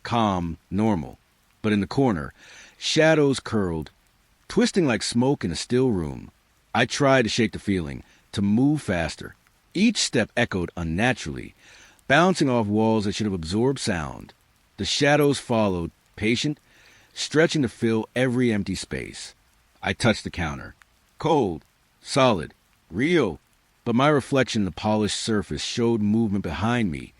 calm, normal. But in the corner, shadows curled, twisting like smoke in a still room. I tried to shake the feeling, to move faster. Each step echoed unnaturally, bouncing off walls that should have absorbed sound. The shadows followed, patient, stretching to fill every empty space. I touched the counter. Cold, solid, real. But my reflection in the polished surface showed movement behind me.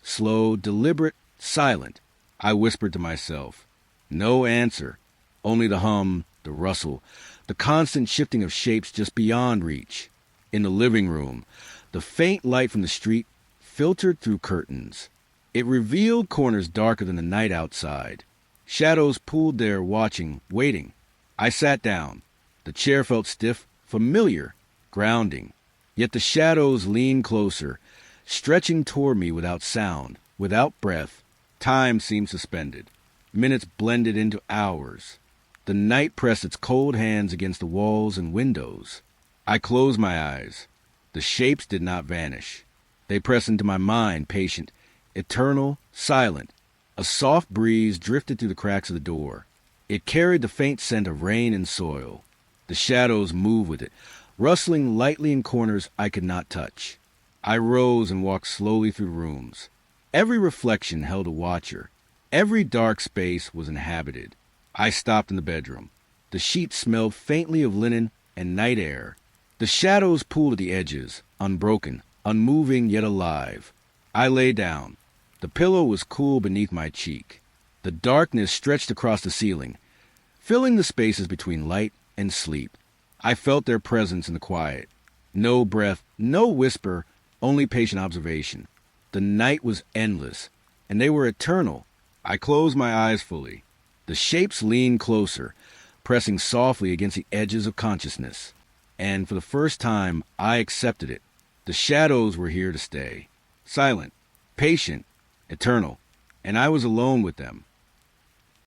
Slow, deliberate, silent. I whispered to myself. No answer. Only the hum, the rustle, the constant shifting of shapes just beyond reach. In the living room, the faint light from the street filtered through curtains. It revealed corners darker than the night outside. Shadows pooled there, watching, waiting. I sat down. The chair felt stiff, familiar, grounding. Yet the shadows leaned closer, stretching toward me without sound, without breath. Time seemed suspended. Minutes blended into hours. The night pressed its cold hands against the walls and windows. I closed my eyes. The shapes did not vanish. They pressed into my mind, patient, eternal, silent. A soft breeze drifted through the cracks of the door. It carried the faint scent of rain and soil. The shadows moved with it, rustling lightly in corners I could not touch. I rose and walked slowly through rooms. Every reflection held a watcher. Every dark space was inhabited. I stopped in the bedroom. The sheets smelled faintly of linen and night air. The shadows pooled at the edges, unbroken, unmoving yet alive. I lay down. The pillow was cool beneath my cheek. The darkness stretched across the ceiling, filling the spaces between light and sleep. I felt their presence in the quiet. No breath, no whisper, only patient observation. The night was endless, and they were eternal. I closed my eyes fully. The shapes leaned closer, pressing softly against the edges of consciousness. And for the first time, I accepted it. The shadows were here to stay. Silent, patient, eternal. And I was alone with them.